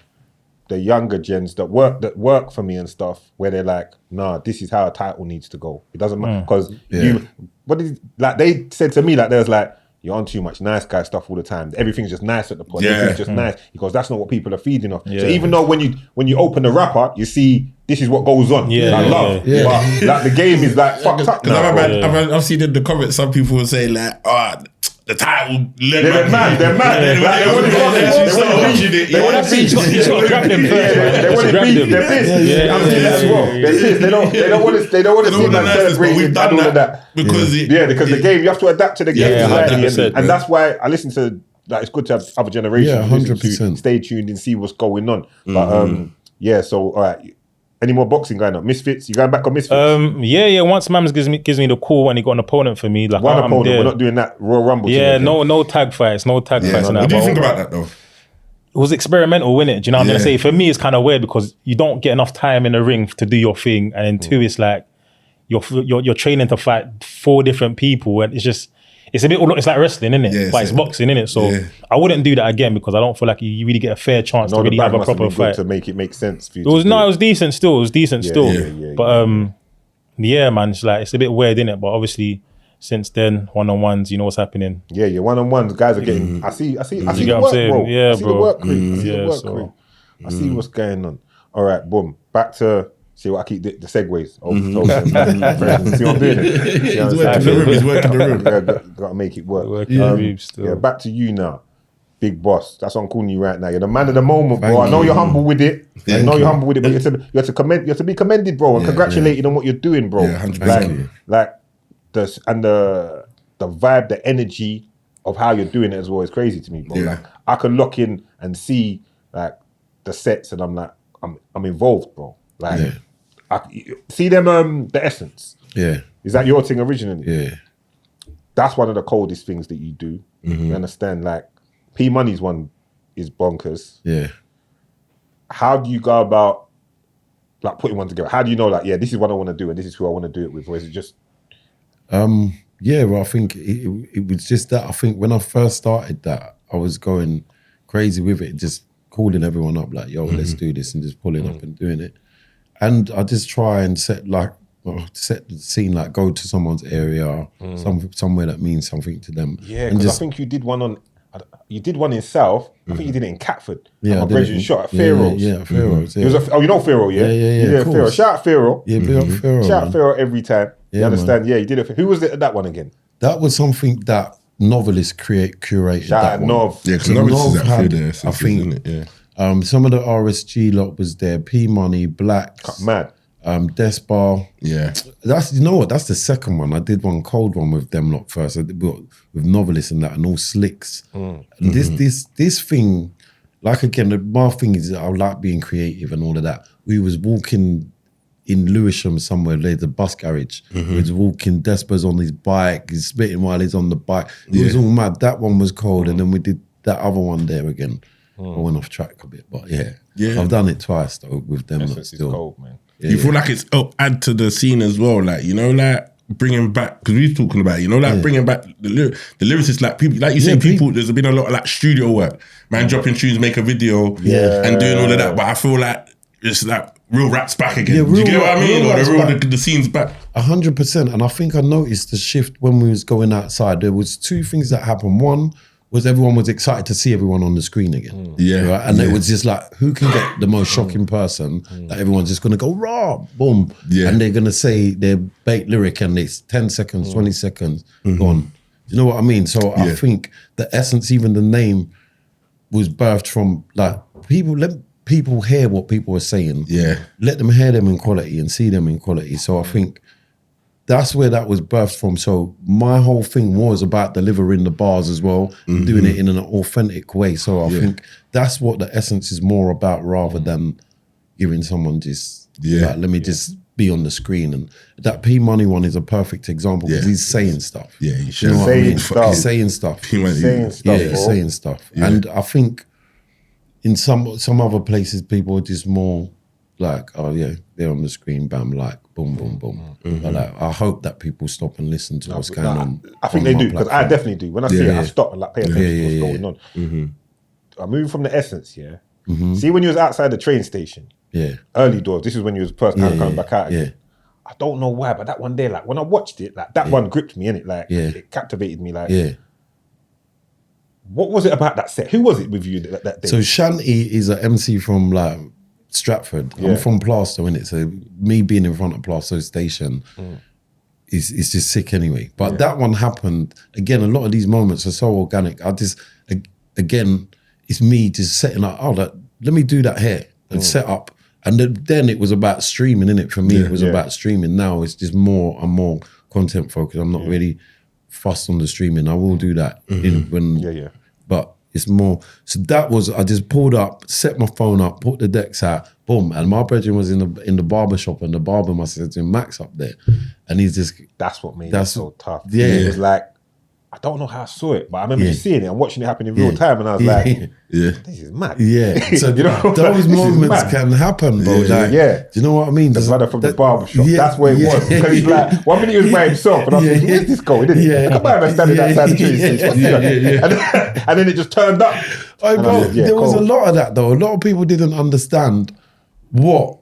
the younger gens that work for me and stuff, where they're like, nah, this is how a title needs to go. It doesn't matter because they said to me like there's like you're on too much nice guy stuff all the time. Everything's just nice at the pod. Yeah. Everything's just nice because that's not what people are feeding off. Yeah. So even though when you open the wrapper, you see this is what goes on. Yeah, like yeah, love. yeah. But like the game is like fucked up now. Because I've seen in the comments, some people will say like, the title. They're mad. They're mad. Like, they want to beef. They want to beef. He's got to grab them first, man. They want to beef. They're pissed. I'm seeing that as well. They're pissed. They don't want to. They don't want to see man celebrating We've done all of that. because Because the game, you have to adapt to the game. Yeah, slightly, 100%, and that's why I listen to. Like, it's good to have other generations. Yeah, to listen to, 100%. Stay tuned and see what's going on. But yeah. So all right. Any more boxing going on? Misfits? You going back on Misfits? Yeah. Once Mams gives me the call when he got an opponent for me, like One I'm opponent. there. We're not doing that Royal Rumble. Yeah, thing again. no tag fights, no tag fights. What do you think about that though? It was experimental, wasn't it? Do you know what I'm gonna say? For me, it's kind of weird because you don't get enough time in the ring to do your thing, and then two, it's like you're training to fight 4 different people, and it's a bit, it's like wrestling, isn't it? Yeah, but it's boxing, isn't it? So yeah. I wouldn't do that again because I don't feel like you really get a fair chance to really have a proper fight. To make it make sense for you. It was decent still. It was decent still. Yeah. But yeah, man, it's a bit weird, innit? But obviously, since then, one-on-ones, you know what's happening. Yeah, one-on-ones, guys are getting. I see You the get what work, I'm saying? bro. Yeah, I see the bro. work creep. I see the Yeah, work so- creep. I see what's going on. All right, boom. Back to see what I keep the segues. See what I'm doing? See what I'm He's working the saying? room. He's working the room. Yeah, got to make it work. Working the reef still. Yeah, back to you now. Big boss. That's what I'm calling you right now. You're the man of the moment, bro. Thank I know you. you're humble with it. I Thank know you. you're humble with it, but you have to be commended, bro, and congratulated on what you're doing, bro. Yeah, 100%. Like the vibe, the energy of how you're doing it as well is crazy to me, bro. Yeah. Like I can lock in and see like the sets, and I'm like, I'm involved, bro. Like Yeah. I see them the essence. Yeah, Is that your thing originally? yeah. That's one of the coldest things that you do. You understand? Like P Money's one is bonkers. Yeah. How do you go about like putting one together? How do you know like, yeah, this is what I want to do and this is who I want to do it with? Or is it just Yeah, well, I think it was just that. I think when I first started that, I was going crazy with it, just calling everyone up like, yo, let's do this, and just pulling up and doing it. And I just try and set the scene, like go to someone's area, somewhere that means something to them. yeah, and because I think you did one in South. I think you did it in Catford. Yeah, my I did brethren it. shot at Pharaoh's. Yeah, Pharaoh's. He was you know Pharaoh, yeah? Yeah, You did of a Pharaoh. course. Shout out Pharaoh. Yeah, big up Pharaoh. Shout out man. Pharaoh every time. You Yeah, understand? Yeah, you did it. Who was that one again? That was something that novelists curated. Shout that out one. Nov. Yeah, because So Norwich is Nov that had, through there. I think, isn't it? Yeah. some of the RSG lot was there. P Money, Blacks, Mad. Despar. Yeah. That's, you know what? That's the second one. I did one cold one with them lot first. I did with novelists and that, and all slicks. And this thing, like again, my thing is I like being creative and all of that. We was walking in Lewisham somewhere. There's a bus garage. We was walking. Despa's on his bike. He's spitting while he's on the bike. It was all mad. That one was cold, and then we did that other one there again. I went off track a bit, but yeah, I've done it twice though with them. Essence is Still. cold, man. You feel like it's add to the scene as well, like, you know, like bringing back, because we were talking about it, you know, like bringing back the lyricists, like people, like you say, people, there's been a lot of like studio work, man dropping tunes, make a video and doing all of that, but I feel like it's like real rap's back again. Do you get what I mean? Or the scene's back. 100%. And I think I noticed the shift when we was going outside. There was two things that happened. One was everyone was excited to see everyone on the screen again. Right? And it was just like, who can get the most shocking person that everyone's just gonna go raw, boom. And they're gonna say their bait lyric and it's 10 seconds, 20 seconds, gone. Do you know what I mean? So I think the essence, even the name, was birthed from like let people hear what people are saying. Let them hear them in quality and see them in quality. So I think that's where that was birthed from. So my whole thing was about delivering the bars as well, doing it in an authentic way. So I think that's what the essence is more about, rather than giving someone just, like, let me just be on the screen. And that P Money one is a perfect example because he's saying stuff. He's you know what I mean? stuff. He's saying stuff. He's saying stuff. And I think in some other places, people are just more like, oh yeah, they're on the screen, bam, like boom, boom, boom. But like, I hope that people stop and listen to what's going on. I think they do, because I definitely do. When I see it, I stop and like pay attention to what's going on. I moved from the essence, See, when you was outside the train station, early doors, this is when you was first time coming back out again. I don't know why, but that one day, like when I watched it, like that one gripped me, innit? Like it captivated me, like what was it about that set? Who was it with you that day? So Shanti is an MC from like Stratford. I'm from Plaistow, innit? So me being in front of Plaistow Station is just sick anyway. But that one happened, again, a lot of these moments are so organic. I just, again, it's me just setting up, let me do that here and set up. And then it was about streaming, innit? For me, it was about streaming. Now it's just I'm more content focused. I'm not really fussed on the streaming. I will do that but it's more, so that was, I just pulled up, set my phone up, put the decks out, boom, and my brother was in the barber shop, and the barber must have seen Max up there, and he's just, that's what made it so tough. It was like, I don't know how I saw it, but I remember just seeing it and watching it happen in real time, and I was like, this is mad. So you know, those moments can happen, bro. Like, do you know what I mean? The brother from the barbershop. That's where it was. Because he's like, 1 minute he was by himself, and I was thinking, where's this going? Come on, man, standing outside the train station. And then it just turned up. There was a lot of that though. A lot of people didn't understand what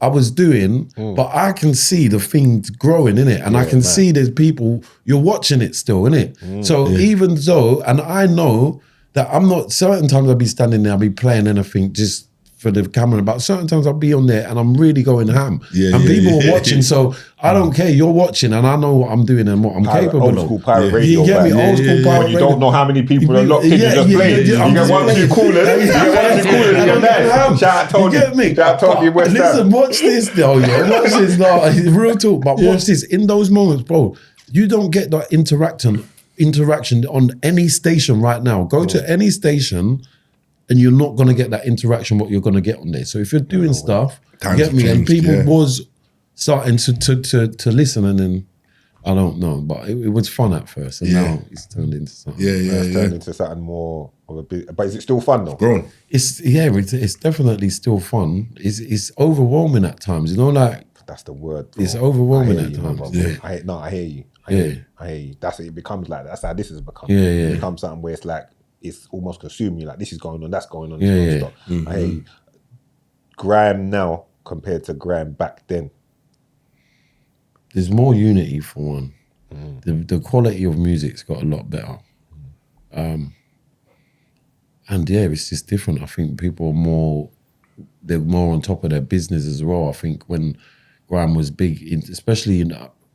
I was doing, but I can see the things growing in it, and I can see there's people, you're watching it still, innit? So even though, and I know that I'm not, certain times I'll be standing there, I'll be playing anything just for the camera, but certain times I'll be on there and I'm really going ham. And people are watching, so I don't care, you're watching and I know what I'm doing and what I'm capable of. Old school pirate radio. You get me? Old school pirate radio. You don't know how many people are locked in, you just play. You get one, two callers, you're nice. Shout out Tony. You get me? Shout out Tony in West Ham. Listen, watch this though, watch this now. Real talk, but watch this. In those moments, bro, you don't get that interaction on any station right now. Go to any station and you're not going to get that interaction what you're going to get on there. So if you're doing stuff, you get me? And people was starting to listen, and then I don't know, but it was fun at first, and now it's turned into something. It's turned into something more of a bit. But is it still fun though? Grown. It's definitely still fun. It's overwhelming at times, you know, like that's the word. Bro. It's overwhelming at times. I hear you. I hear you. That's it. It becomes like that. That's how this has become. It becomes something where it's like it's almost consuming you. Like this is going on, that's going on. I hear you. Grime now compared to Grime back then. There's more unity for one. The quality of music's got a lot better. And it's just different. I think people are they're more on top of their business as well. I think when Grime was big, especially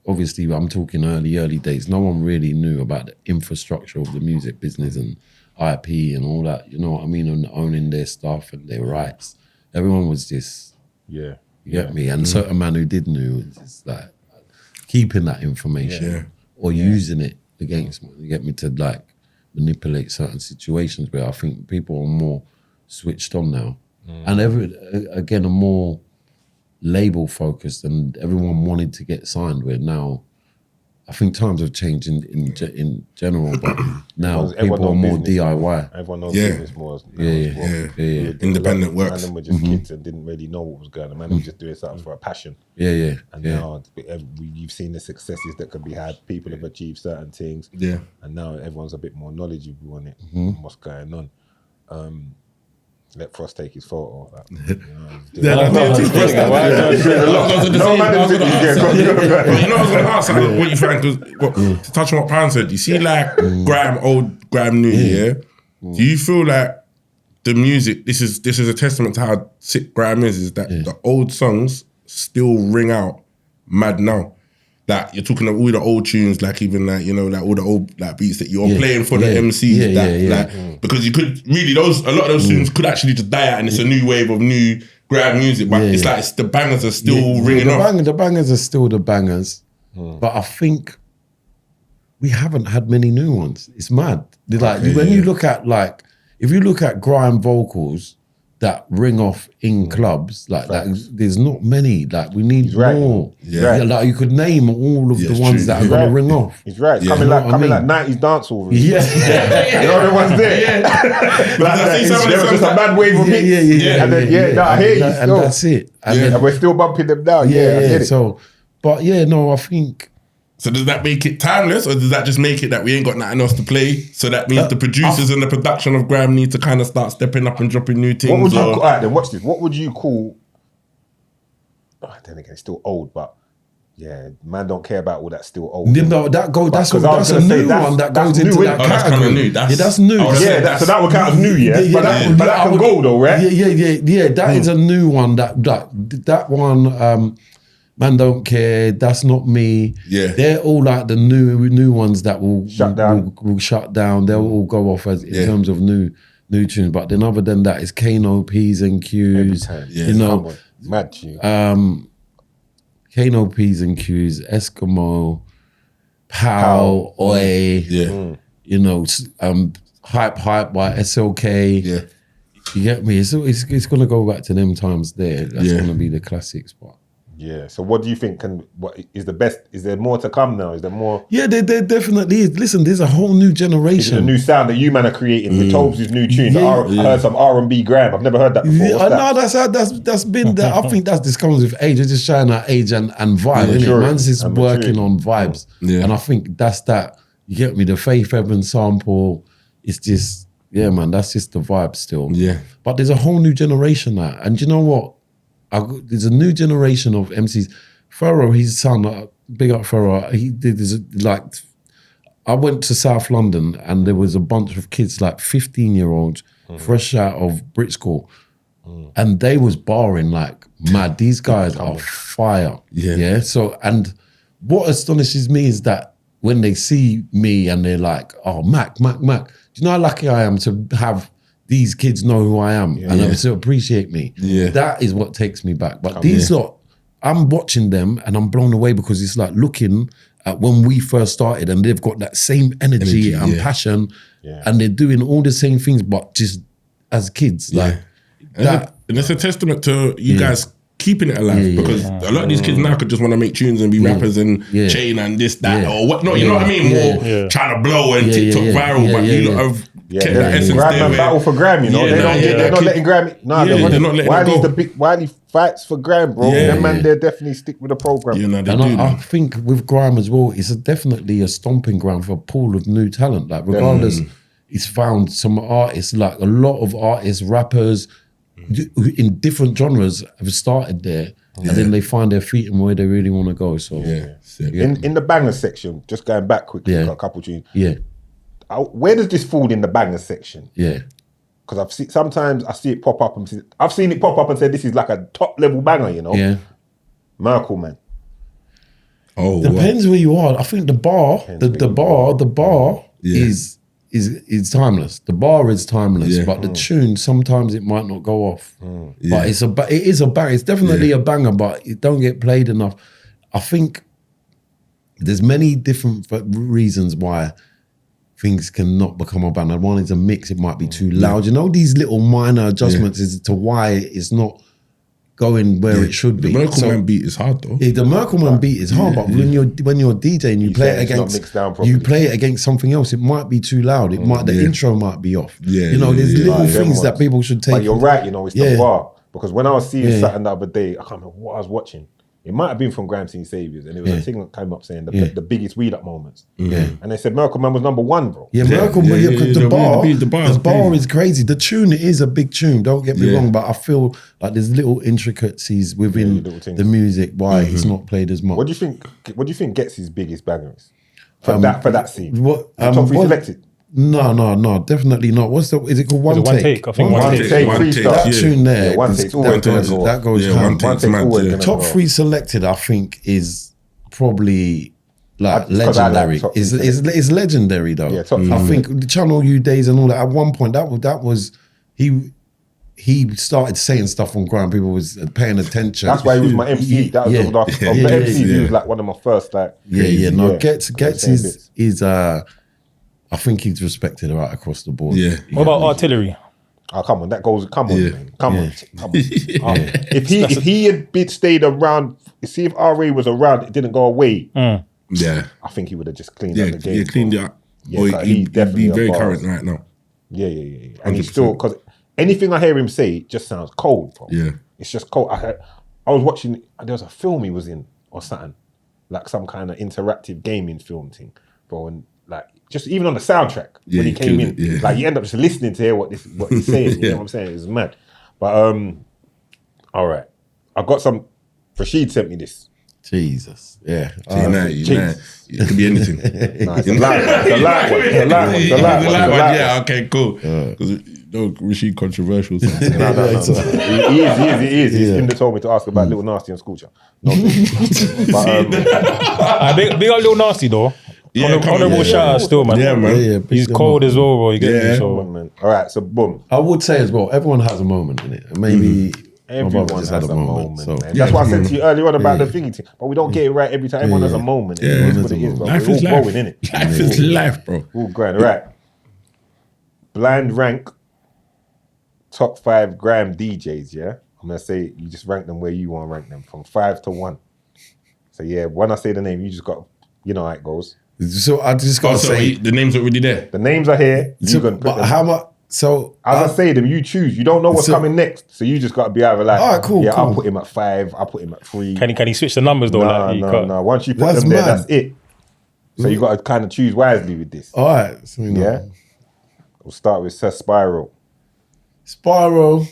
obviously I'm talking early days, no one really knew about the infrastructure of the music business and IP and all that, you know what I mean, and owning their stuff and their rights. Everyone was just, you get me? And certain man who did knew, just like keeping that information or using it against me, you get me, to like manipulate certain situations where I think people are more switched on now. And again, are more label focused, and everyone wanted to get signed, where now I think times have changed in general, but now Everyone people are more business. DIY. Everyone knows Yeah. business more. Yeah. Independent works. Man, were just kids and didn't really know what was going on. Man, were just doing something for a passion. Yeah. And now you've seen the successes that can be had. People have achieved certain things. Yeah. And now everyone's a bit more knowledgeable on it, what's going on. Let Frost take his photo. But you know what I was going to ask, like, what you find, because to touch on what Pound said, you see like Grime old, Grime new, yeah? Do you feel like the music, this is a testament to how sick Grime is that the old songs still ring out mad now? Like you're talking of all the old tunes, like even like, you know, like all the old like beats that you're playing for the MCs, because you could really a lot of those tunes could actually just die out and it's a new wave of new Grime music, but it's like the bangers are still ringing off. The bangers are still the bangers, but I think we haven't had many new ones. It's mad. Like when you look at like, if you look at Grime vocals that ring off in clubs, like that, there's not many. Like we need more. Like you could name all of the ones that are going to ring off. He's right. Coming like 90s dancehall. Really. Yeah. You know everyone's there. There was just a mad wave of hits. And then I hear you still. And that's it. And we're still bumping them now. I get it. So, but I think. So does that make it timeless, or does that just make it that we ain't got nothing else to play? So that means the producers and the production of Grime need to kind of start stepping up and dropping new things. What would you all right, then watch this. What would you call? Then again, it's still old, but man don't care about all that still old. No, that's a new one that goes into that category. That's kind of new. That's new. So that would count as new, but that can go though, right? Yeah. That is a new one. That one. Man don't care. That's not me. Yeah, they're all like the new ones that will shut down. Will shut down. They'll all go off in terms of new tunes. But then other than that, it's Kano, P's and Q's. You know, mad tune. Kano, P's and Q's, Eskimo, Pow, Oi. You know, Hype by SLK. Yeah, you get me. It's gonna go back to them times there. That's gonna be the classic spot. Yeah. So what do you think what is the best? Is there more to come now? Is there more? Yeah, there definitely is. Listen, there's a whole new generation. It's a new sound that you man are creating with Tobz' new tune. I heard some R&B Grime. I've never heard that before. No, that's been there. I think that this comes with age. It's just showing our age and vibe. Man's just working on vibes. Yeah. And I think that's that. You get me? The Faith Evans sample. It's just, man, that's just the vibe still. Yeah. But there's a whole new generation now. And you know what? There's a new generation of MCs. Pharaoh, his son, big up Pharaoh. He did this, like, I went to South London and there was a bunch of kids, like 15-year-olds, fresh out of Brit school, and they was barring like mad. These guys are fire. Yeah. So, and what astonishes me is that when they see me and they're like, "Oh, Mac." Do you know how lucky I am to have these kids know who I am and to appreciate me? Yeah. That is what takes me back. But these lot, I'm watching them and I'm blown away because it's like looking at when we first started and they've got that same energy and passion and they're doing all the same things but just as kids. Like that. And it's a testament to you guys keeping it alive because a lot of these kids now could just want to make tunes and be rappers and chain and this, that or whatnot. You know what I mean? More trying to blow and TikTok viral, but you lot have kept that essence there. Battle for Grime, you know? They're not letting Grime. They're not letting Wiley fights for Grime, bro. Them man, they definitely stick with the program. And I think with Grime as well, it's definitely a stomping ground for a pool of new talent. Like regardless, it's found some artists, like a lot of artists, rappers, in different genres have started there and then they find their feet and where they really want to go. So in the banger section, just going back quickly, got a couple tunes. Where does this fall in the banger section? Because I've seen sometimes I see it pop up and I've seen it pop up and said this is like a top level banger, you know? Merkel, man. Oh, depends where you are. I think the bar is timeless. The bar is timeless, but the tune sometimes it might not go off. But it is a banger. It's definitely a banger, but it don't get played enough. I think there's many different reasons why things cannot become a banger. One is a mix; it might be too loud. You know, these little minor adjustments as to why it's not going where it should be. The Merkel Man beat is hard though. The Merkel Man beat is hard, but when you're DJing, you play it against something else. It might be too loud. It might the intro might be off. Yeah, there's little things that people should take. But you're right, it's the bar. Because when I was seeing something the other day, I can't remember what I was watching. It might have been from Grime Scene Saviors, and it was a thing that came up saying the biggest weed up moments. And they said Merkel Man was number 1, bro. Merkel Man, the bar is crazy. The tune is a big tune, don't get me wrong, but I feel like there's little intricacies within the music why it's not played as much. What do you think gets his biggest bangers for that scene? What top 3 selected? No, definitely not. Is it called One Take? I think One Take. That tune there, One Take's always that goes One Top 3 selected, I think, is probably like legendary. It's legendary though. Yeah, top 3. I think the Channel U days and all that. At one point, that was he started saying stuff on Grime. People was paying attention. That's why he was my MC. That was the MC. He was like one of my first Gets is I think he's respected right across the board. Yeah. What about Artillery? Oh, come on, come on, man. Come on. If he had stayed around, see if RA was around, it didn't go away. Yeah. I think he would have just cleaned up the game. Yeah, cleaned it up. Yeah, he'd be very current right now. Yeah. And he's still, because anything I hear him say just sounds cold, bro. Yeah. It's just cold. I was watching, there was a film he was in or something, like some kind of interactive gaming film thing, bro, and like, just even on the soundtrack when he came in, like you end up just listening to hear what he's saying. You know what I'm saying? It's mad. But all right, I got some. Rashid sent me this. Jesus, yeah. It could be anything. It's a light one. Yeah, okay, cool. Because Rashid controversial. No. He is. Him that told me to ask about Little Nasty and Scoocher. No, but big up Little Nasty though. Honorable shout out still, man. Yeah, man. He's cold as well, bro. You get me? So, man. All right, so boom. I would say as well, everyone has a moment in it. And maybe everyone has a moment. So. That's why I said to you earlier on about the thingy thing. But we don't get it right every time. Everyone has a moment. Yeah, it is what it is, bro. Life is life. Innit? Life is life, bro. All grand. All right. Blind rank top 5 Grime DJs, yeah? I'm going to say you just rank them where you want to rank them from 5 to 1. So yeah, when I say the name, you just got, you know how it goes. So I just got to say the names are already there. The names are here. You can put them. How much? So as I say them, you choose. You don't know what's coming next, so you just got to be either like, all right, cool. I'll put him at 5. I'll put him at 3. Can he switch the numbers though? No. Once you put them there, that's it. So you got to kind of choose wisely with this. All right. So yeah. We'll start with Spiral. Spiral.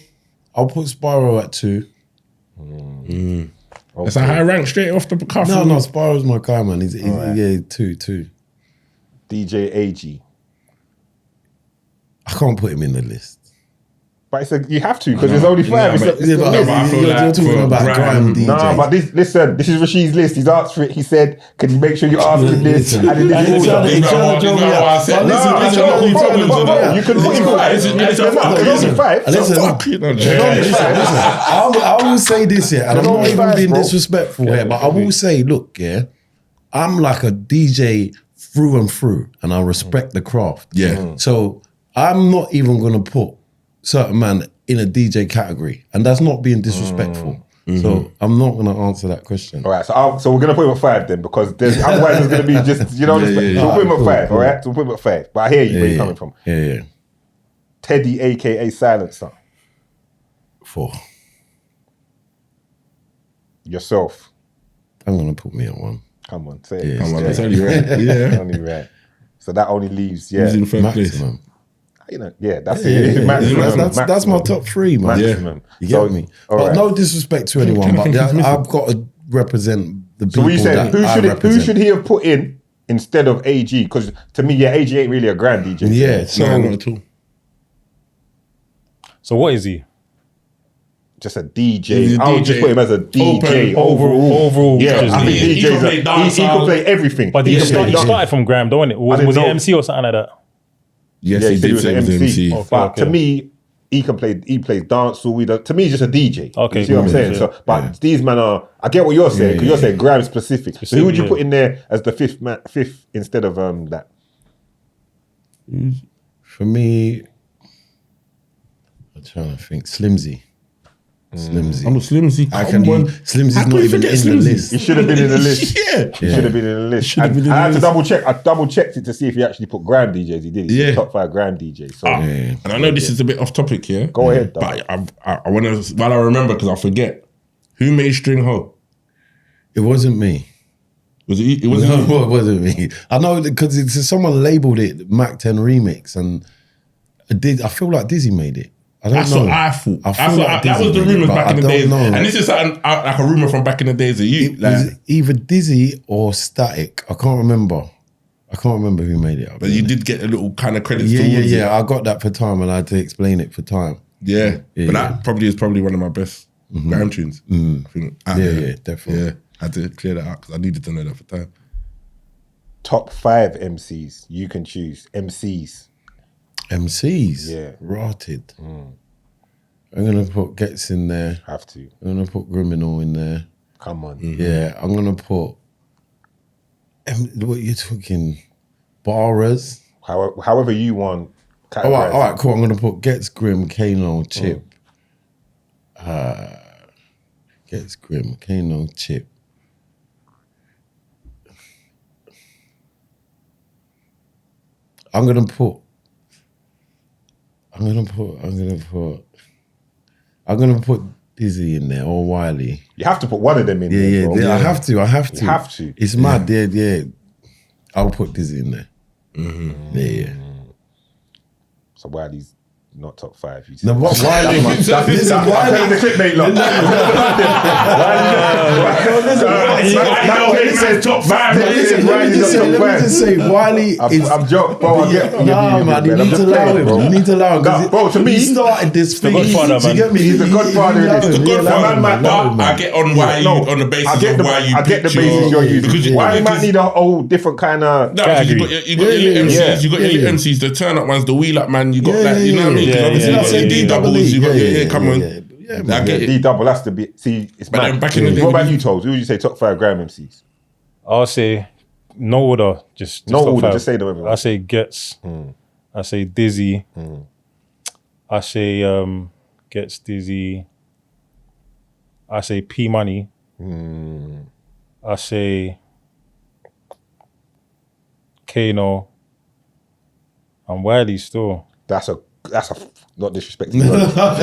I'll put Spiral at 2. Okay. That's a high rank straight off the cuff. No, Spiral's my guy, man. He's yeah, 2. DJ AG. I can't put him in the list. But you have to because there's only 5. You're talking about Grime DJ. No, but this is Rashid's list. He's asked for it. He said, "Can you make sure you ask him this?" And then you can put him 5. There's only 5. I will say this here, and I'm not even being disrespectful here, but I will say, look, I'm like a DJ through and through, and I respect the craft. Yeah. So I'm not even gonna put certain man in a DJ category, and that's not being disrespectful. So I'm not going to answer that question. All right, so we're going to put him at 5 then, because otherwise there's going to be just, so we'll put him at 5, all right? So we'll put him at 5. But I hear you where you're coming from. Yeah. Teddy, aka Silencer. 4. Yourself. I'm going to put me at 1. Come on, say it. Come on, that's only right. Yeah. Only right. So that only leaves, Who's in first place? That's it. That's my top 3, man. Maximum. You get me? But no disrespect to anyone, but I've got to represent the people who should he have put in instead of AG? Because to me, AG ain't really a Grime DJ. Yeah, not at all. So what is he? Just a DJ. I would just put him as a DJ overall. Yeah, I think he can play everything. But he started from Grime, don't it? Was he MC or something like that? Yes, he did say he was MC. But to me, he plays dancehall. To me, he's just a DJ. Okay, you see what I'm saying? So, but these men are. I get what you're saying because you're saying Grime specific. So who would you put in there as the fifth instead of that? For me, I'm trying to think. Slimzy. Slimzy. I'm a Slimzy. Slimzy's not even in the list. He should have been in the list. Yeah. He should have been in the list. been in the I had to list. double check. I double checked it to see if he actually put grime DJs. He did. He said top 5 grime DJs. So And I know this is a bit off topic, yeah. go ahead, though. But I want to, while I remember, because I forget, who made String Ho? It wasn't me. Was it? It wasn't. No, it wasn't me. I know because someone labelled it Mac 10 remix, and I feel like Dizzy made it. I don't That's know. what I thought. That Dizzy was the made it, rumors but back I in the don't days, know. and this is something like a rumor from back in the days of you. It was either Dizzy or Static. I can't remember. Who made it. But you did get a little kind of credits. Yeah. I got that for time, and I had to explain it for time. Yeah, but that probably is one of my best grime tunes. I think. Definitely. Yeah, I had to clear that out because I needed to know that for time. Top 5 MCs you can choose. MCs. Yeah. Rotted. I'm going to put Gets in there. Have to. I'm going to put Criminal in there. Come on. Yeah, I'm going to put... what are you talking? Barras? However you want. All right, cool. I'm going to put Gets, Grim, Kano, Chip. Gets, Grim, Kano, Chip. I'm gonna put Dizzy in there or Wiley. You have to put one of them in there. Yeah, bro. I have to. You have to. It's mad, yeah. I'll put Dizzy in there. Yeah. So Wiley's not top 5. You No, what Wiley? That's the clickbait lot. Wiley says top 5. Let me just say, Wiley is... I'm joking, bro. I get Nah, man, you need to allow him. You need to allow him. Bro, to me, he started this thing. Godfather, man. You get me? He's the godfather of this. The Godfather, man. I get on why you on the basis of why you. I get the basis you're using. Why you might need a whole different kind of. No, because you got your MCs, you got your MCs, the turn up ones, the wheel up man. You got that, you know what I mean? Because obviously you got your D doubles, you got come on. Yeah, I get it. D double, that's the bit. See, it's But mad. then back in the day, What about you, Tobz? Who would you say top 5 grime MCs? I'll say no order. Just No top order, 5. just say them, everyone. I say Gets. I say Dizzy. I say Gets, Dizzy. I say P Money. I say Kano. And Wiley still. That's a not disrespecting.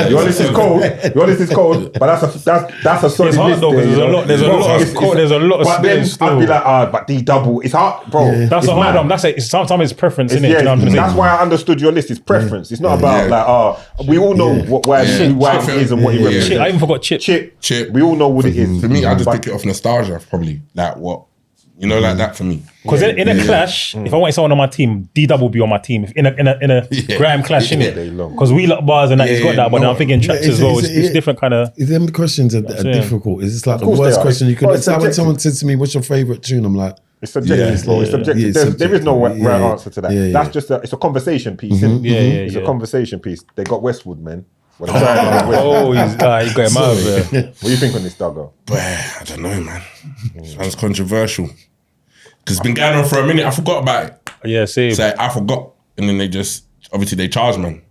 Your list is cold. But that's a solid It's hard list. though, because there's a lot of But then spins still. I'd be like, but D double, it's hard, bro. That's it's a hard mad. one. Sometimes it's preference, It's- innit? yeah, You know what I'm saying? that's why I understood your list. It's preference. It's not about we all know what Wiley is and what he represents. Shit, I even forgot Chip. Chip. We all know what it is. For me, I just pick it off nostalgia, probably. Like what? You know, like that for me. Because in a clash, if I wanted someone on my team, D double be on my team. If in a grime clash, innit? Because we lot bars and that, he's got that, but I'm thinking tracks as well. It's different kind of. Them questions are difficult. It's just like the course worst they are. question you could. Well, It's it's like when subjective. someone says to me, "What's your favorite tune?" I'm like, It's subjective, bro. It's subjective. There is no right answer to that. That's just it's a conversation piece. It's a conversation piece. They got Westwood, man. When I tried to get Westwood. He's got him out of there. What do you think on this, Duggo? I don't know, man. Sounds controversial. Because it's been going on for a minute. I forgot about it. Yeah, same. So I forgot. And then they charge, man.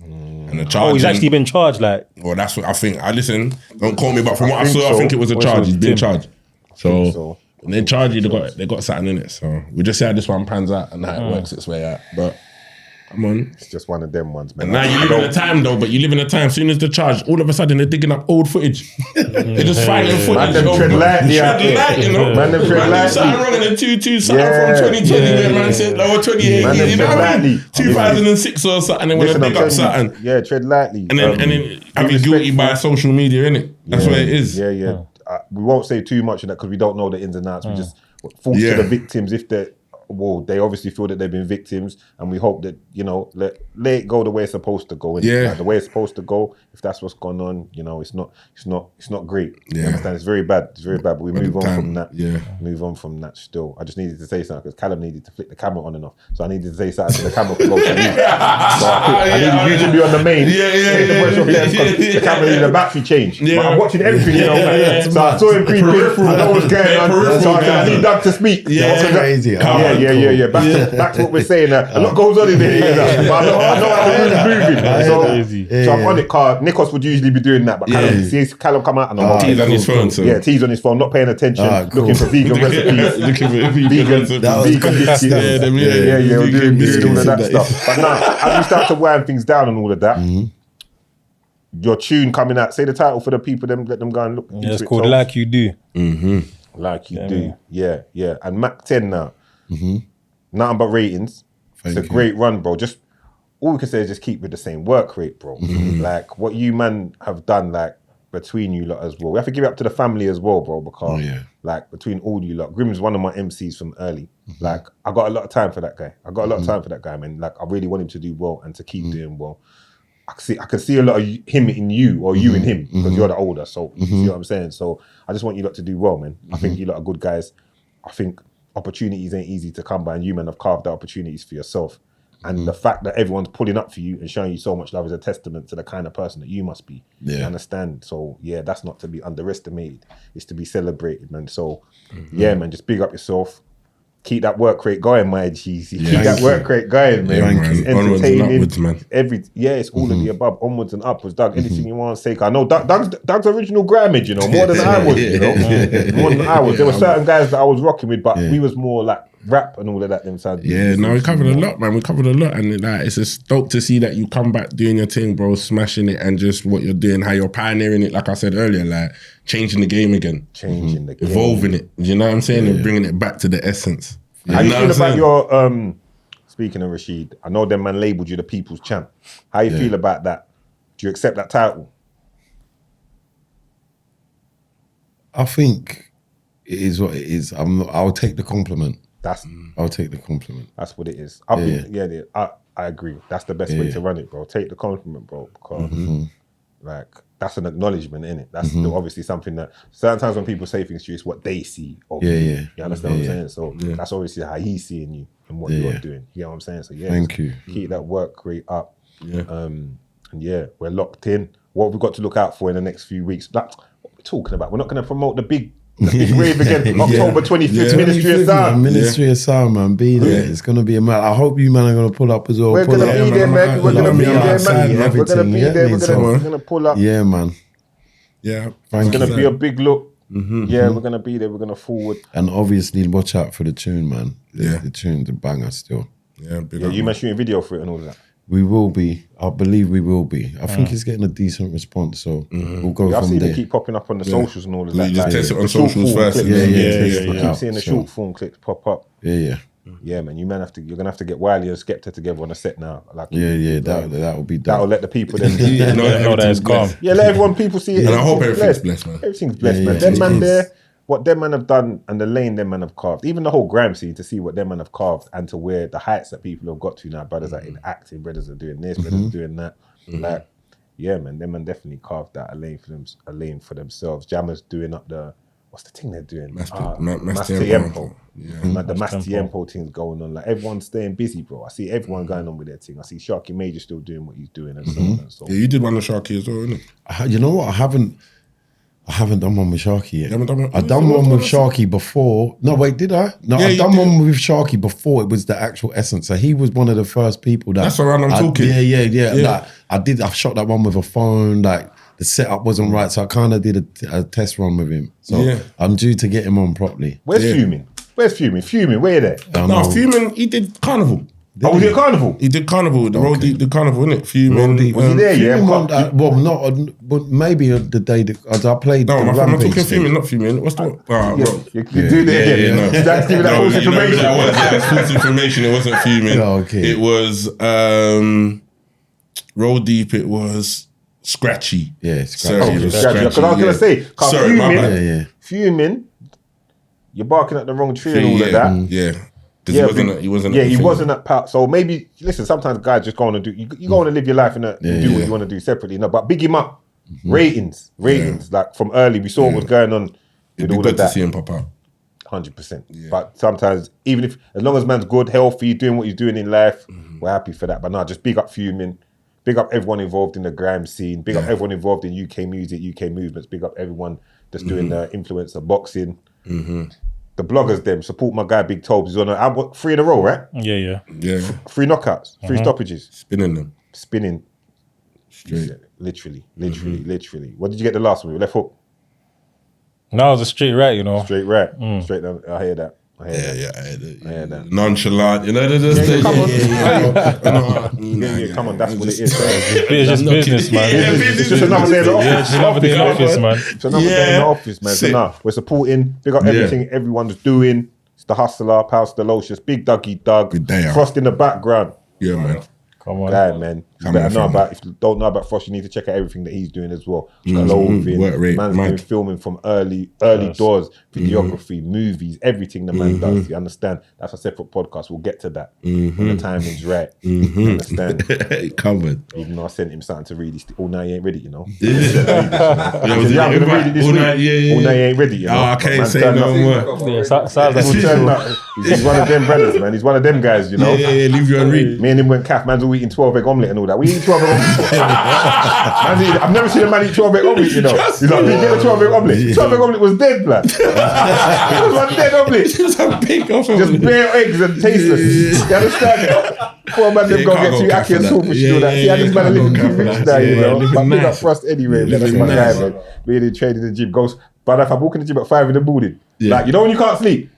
And the charge. Oh, he's actually been charged, like. Well, that's what I think. Listen, don't call me, but from what I think saw, so. I think it was a What's charge. it? He's been Tim. charged. So when they charge you, they got something in it. So we just see how this one pans out and how it works its way out. But come on. It's just one of them ones, man. And now you live in a time though, but you live in a time, as soon as the charge, all of a sudden they're digging up old footage. They're just finding footage. Man, them tread lightly out there. You know? Man, them tread lightly. Something wrong in the 2-2, something from 2020, where man said, or 2018, Man, them you know tread what I mean? lightly. 2006 or something, they want to Listen, dig I'm up telling something. you, tread lightly. And then having guilty by social media, innit? That's what it is. Yeah. We won't say too much of that because we don't know the ins and outs. We just false to the victims if they obviously feel that they've been victims, and we hope that let it go the way it's supposed to go. Like, the way it's supposed to go. If that's what's gone on, it's not great. You understand? It's very bad. But we move on from that. Move on from that. Still, I just needed to say something because Callum needed to flick the camera on and off, so I needed to say something so the camera could go to me. So I needed you to be on the main. The camera needed a battery change. But I'm watching everything, man. So I saw him creeping. I know what's going on. So I need Doug to speak. That's crazy. Yeah. yeah. Back to what we're saying. A lot goes on in there. But I know how the room's moving. So I'm on it, car. Nikos would usually be doing that, but Callum come out and I'm T's on his phone. So. Yeah, T's on his phone, not paying attention, looking for vegan recipes. Looking for vegan recipes. Vegan biscuits. Yeah, we're doing all of that stuff. But now, as we start to wind things down and all of that, your tune coming out, say the title for the people, let them go and look. Yeah, it's called Like You Do. Like You Do. Yeah. And Mac 10 now. Nothing but ratings. It's a great run, bro. Just all we can say is just keep with the same work rate, bro. Like what you man have done, like between you lot as well. We have to give it up to the family as well, bro, because like between all you lot, Grime's one of my MCs from early. Like I got a lot of time for that guy. Man. Like I really want him to do well and to keep doing well. I can see a lot of him in you or you in him because you're the older. So you see what I'm saying? So I just want you lot to do well, man. I think you lot are good guys. I think opportunities ain't easy to come by and you men have carved out opportunities for yourself. And the fact that everyone's pulling up for you and showing you so much love is a testament to the kind of person that you must be. You understand? So yeah, that's not to be underestimated. It's to be celebrated, man. So yeah, man, just big up yourself. Keep that work rate going, my G's. Keep that work rate going, man. It's entertaining. Onwards and upwards, man. It's all of the above. Onwards and upwards. Doug, anything you want to say? I know Doug's original Grimage, you know, more than I was, you know. More than I was. There were certain guys that I was rocking with, but we was more like rap and all of that themselves. Yeah, no, we covered a lot, man. We covered a lot. And like, it's just dope to see that you come back doing your thing, bro, smashing it and just what you're doing, how you're pioneering it, like I said earlier, like changing the game again. Changing the game. Evolving it. You know what I'm saying? And bringing it back to the essence. How you feel about your, speaking of Rashid, I know them man labelled you the people's champ. How you feel about that? Do you accept that title? I think it is what it is. I'll take the compliment. I'll take the compliment. That's what it is. I think, I agree. That's the best way to run it, bro. Take the compliment, bro, because like that's an acknowledgement, innit? That's obviously something that certain times when people say things to you, it's what they see of you. You understand what I'm saying? So that's obviously how he's seeing you and what you're doing. You know what I'm saying? So thank you. Keep that work rate up. And we're locked in. What have we got to look out for in the next few weeks? Like, what are we talking about? We're not going to promote the big rave again, October 25th, Ministry of Sound. Ministry of Sound, man, be there. It's going to be a man. I hope you man are going to pull up as well. We're going to be there, man. We're going to be there, man. We're going to be there. We're going to pull up. Yeah, man. Yeah. It's going to be a big look. Yeah, we're going to be there. We're going to forward. And obviously, watch out for the tune, man. The tune's a banger still. Yeah, you might shoot a video for it and all of that. We will be. I believe we will be. I think it's getting a decent response, so we'll go from there. I've seen it keep popping up on the socials and all of that. You just test it on socials first. I keep seeing the short form clips pop up. Yeah, man. You're gonna have to get Wiley and Skepta together on a set now. Like, that will be done. That'll let the people then know that it's calm. Yeah, let everyone people see it. And I hope everything's blessed, man. Everything's blessed, man. Them man there. What them man have done and the lane them man have carved, even the whole Grime scene, to see what them man have carved and to where the heights that people have got to now. Brothers are in acting, brothers are doing this, brothers are doing that. Like, yeah, man, them man definitely carved out a lane for themselves. Jammers doing up the, what's the thing they're doing? Mass Tempo. The Mass Tempo thing's going on. Like, everyone's staying busy, bro. I see everyone going on with their thing. I see Sharky Major still doing what he's doing and so on and so on. Yeah, you did one of Sharky as well, innit? You know what? I haven't done one with Sharky yet. I've done one with Sharky before. No, wait, did I? No, I've done one with Sharky before it was the actual essence. So he was one of the first people that... That's around I'm talking. Yeah. Like, I shot that one with a phone. Like, the setup wasn't right. So I kind of did a test run with him. So I'm due to get him on properly. Where's Fuming? Fuming, where you there? No, Fuming, he did Carnival. Was it Carnival? He did Carnival, the Carnival, innit? Fuming. Was he there, yeah? Well, not, but maybe the day that I played. No, I'm talking Fuming, not Fuming. What's the... You do that again. That's giving that false information. That's false information. It wasn't Fuming. Okay. It was Roll Deep, it was Scratchy. Yeah, Scratchy. Because I was going to say, Fuming, you're barking at the wrong tree and all of that. Yeah. He wasn't that part. So maybe, listen, sometimes guys just go on and do, you go on and live your life and do what you want to do separately. No, but big him up. Ratings. Like from early, we saw what was going on with all of that. To see him pop out. 100%. Yeah. But sometimes, even if, as long as man's good, healthy, doing what he's doing in life, we're happy for that. But no, just big up Fuming. Big up everyone involved in the Grime scene. Big up everyone involved in UK music, UK movements. Big up everyone that's doing the influencer boxing. the bloggers them, support my guy Big Tobz. He's on 3 in a row, right? Yeah. 3 knockouts, 3 stoppages. Spinning them. Spinning. Straight. Literally. What did you get the last one? Left hook? No, it was a straight right, you know. Straight right. Straight down. I hear that. I hear that. that. Nonchalant, you know. Come on, that's what it is. It's just business, man. It's just another day in the office. Yeah, it's just another day in the office, man. It's another day in the office, man. So nah, we're supporting. Big up everything everyone's doing. It's the Hustler, Pals Delocious, Big Dougie Doug, Good day out. Frost in the background. Yeah, man. Come on. Guy, man. You better know about, if you don't know about Frost, you need to check out everything that he's doing as well. Clothing, Work rate, man's mad. doing filming from early doors, videography, movies, everything the man does. You understand? That's a separate podcast. We'll get to that when the timing's right. You understand? Covered. Even though I sent him something to read, oh, now he ain't ready, you know. Yeah, I'm gonna read it this week. Oh, now he ain't ready, you know. Oh, I can't say no more. Yeah, sounds like He's one of them brothers, man. He's one of them guys, you know. Yeah, leave you and read. Me and him went calf. Man's all eating 12-egg omelette and all that. We eat 12-egg omelette. I've never seen a man eat 12-egg omelette, you know. He's like, we get a 12-egg omelette. 12-egg omelette was dead, blood. It was one dead omelette. Just a pink off of Just bare eggs and tasteless. You understand? Poor man, them go get too acky and super shit, all that. See how this man living too rich now, you know. But big up Frost anyway, man. That's my guy, man. Really training in the gym. Goes, but if I walk in the gym at 5 in the morning, like, you know when you can't sleep?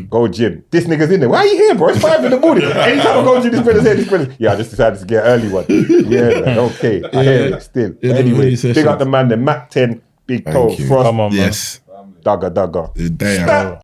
Go gym. This nigga's in there. Why are you here, bro? It's 5 in the morning. Anytime I go to this brother's here, this brother's. Yeah, I just decided to get an early one. Yeah, man. Okay. I hear it still. But anyway, big up the man, the Mac 10, Big Tobz, Frost. Come on, man. Yes. Dagger. Damn.